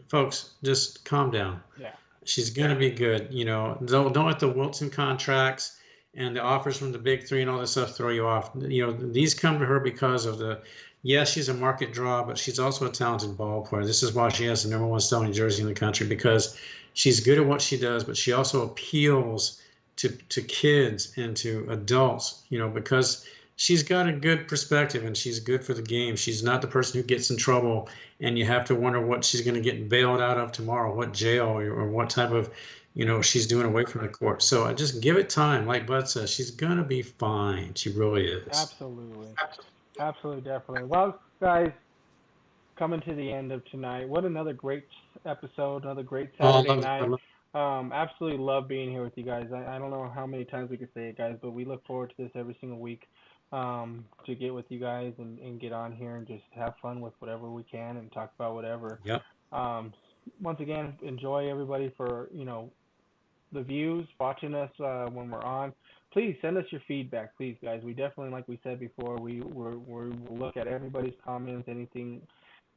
folks, just calm down. yeah, She's going to be good. Don't let the Wilson contracts and the offers from the big three and all this stuff throw you off. These come to her because of yes, she's a market draw, but she's also a talented ball player. This is why she has the number one selling jersey in the country, because she's good at what she does, but she also appeals to kids and to adults, because she's got a good perspective and she's good for the game. She's not the person who gets in trouble and you have to wonder what she's going to get bailed out of tomorrow, what jail or what type of, she's doing away from the court. So I just give it time. Like Bud says, she's going to be fine. She really is. absolutely, absolutely, definitely. Well, guys, coming to the end of tonight. What another great episode, another great Oh, I Saturday love it. I night. love Absolutely love being here with you guys. I don't know how many times we could say it, guys, but we look forward to this every single week. To get with you guys and get on here and just have fun with whatever we can and talk about whatever. Yep. Um, Once again, enjoy everybody for the views, watching us when we're on. Please send us your feedback, please, guys. We definitely, like we said before, we will look at everybody's comments, anything.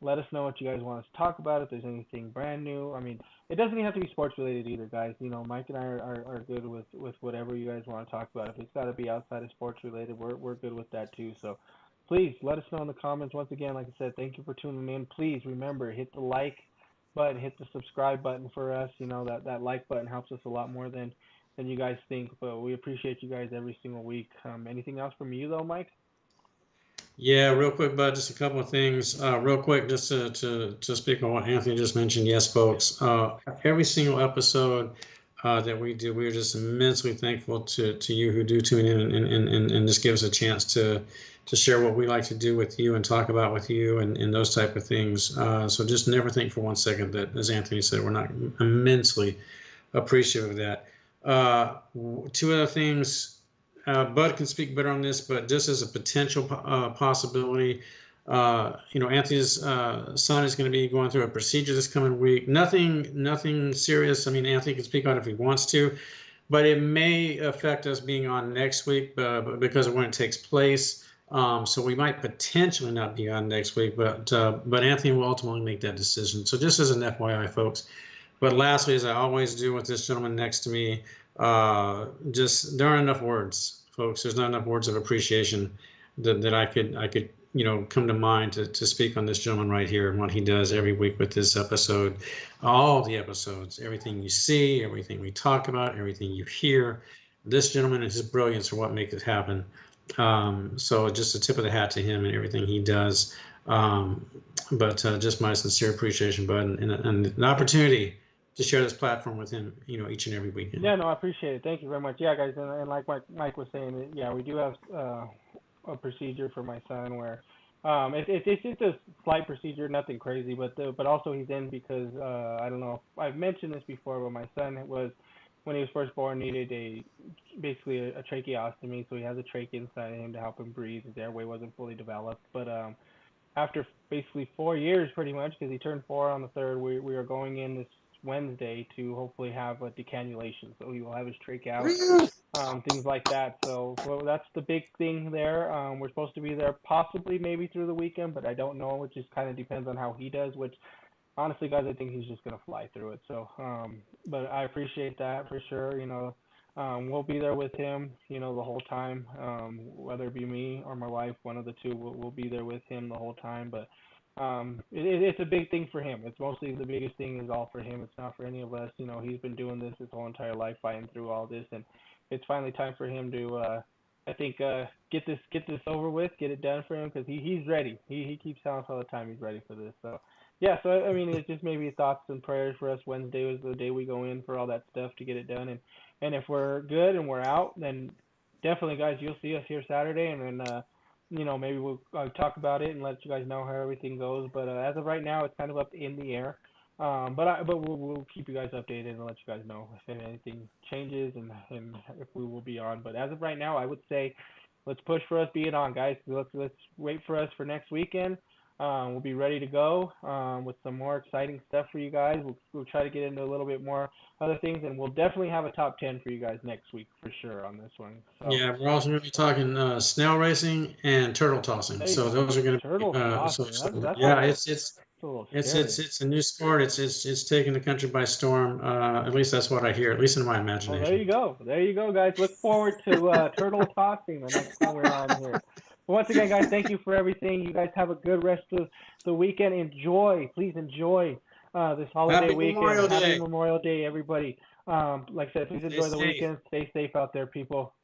Let us know what you guys want us to talk about. If there's anything brand new, I mean, it doesn't even have to be sports related either, guys. Mike and I are good with whatever you guys want to talk about. If it's got to be outside of sports related, we're good with that too. So please let us know in the comments. Once again, like I said, thank you for tuning in. Please remember, hit the like button, hit the subscribe button for us. That like button helps us a lot more than you guys think. But we appreciate you guys every single week. Anything else from you though, Mike? Yeah, real quick, Bud, just a couple of things. Real quick, just to speak on what Anthony just mentioned. Yes, folks, every single episode that we do, we're just immensely thankful to you who do tune in and just give us a chance to share what we like to do with you and talk about with you and those type of things. So just never think for one second that, as Anthony said, we're not immensely appreciative of that. Two other things. Bud can speak better on this, but just as a potential possibility, Anthony's son is going to be going through a procedure this coming week. Nothing serious. I mean, Anthony can speak on it if he wants to, but it may affect us being on next week because of when it takes place. So we might potentially not be on next week, but Anthony will ultimately make that decision. So just as an FYI, folks. But lastly, as I always do with this gentleman next to me, just there aren't enough words, folks. There's not enough words of appreciation that I could come to mind to speak on this gentleman right here and what he does every week with this episode, all the episodes, everything you see, everything we talk about, everything you hear. This gentleman and his brilliance are what make it happen. So just a tip of the hat to him and everything he does. But just my sincere appreciation, Bud, and an opportunity to share this platform with him, each and every weekend. Yeah, no, I appreciate it. Thank you very much. Yeah, guys, and like Mike was saying, yeah, we do have a procedure for my son where It's just a slight procedure, nothing crazy, but also he's in because I don't know if I've mentioned this before, but my son was when he was first born needed basically a tracheostomy, so he has a trach inside of him to help him breathe. His airway wasn't fully developed, but after basically 4 years, pretty much, because he turned 4 on the third, we are going in this Wednesday to hopefully have a decannulation, so he will have his trach out, things like that. So well, that's the big thing there. We're supposed to be there possibly maybe through the weekend, but I don't know. It just kind of depends on how he does. Which honestly, guys, I think he's just gonna fly through it. So, but I appreciate that for sure. We'll be there with him. The whole time. Whether it be me or my wife, one of the two, will be there with him the whole time. But it's a big thing for him. It's mostly the biggest thing is all for him. It's not for any of us. He's been doing this his whole entire life, fighting through all this, and it's finally time for him to, I think, get this over with, get it done for him because he's ready. He keeps telling us all the time he's ready for this. So yeah, so I mean, it's just maybe thoughts and prayers for us. Wednesday was the day we go in for all that stuff to get it done, and if we're good and we're out, then definitely, guys, you'll see us here Saturday, and then maybe we'll talk about it and let you guys know how everything goes. But as of right now, it's kind of up in the air. But we'll keep you guys updated and let you guys know if anything changes and if we will be on. But as of right now, I would say let's push for us being on, guys. Let's wait for us for next weekend. We'll be ready to go with some more exciting stuff for you guys. We'll try to get into a little bit more other things, and we'll definitely have a top 10 for you guys next week for sure on this one. So Yeah, we're also going to be talking snail racing and turtle tossing. there you So go. those are going to be Turtle tossing. That's yeah, a little it's scary. it's a new sport. It's taking the country by storm. At least that's what I hear. At least in my Well, there imagination. you go. There you go, guys. Look forward to turtle tossing the next time we're on here. But once again, guys, thank you for everything. You guys have a good rest of the weekend. Please enjoy this holiday Happy weekend. Memorial Happy Day. Memorial Day, everybody. Like I said, please Stay enjoy the safe. weekend. Stay safe out there, people.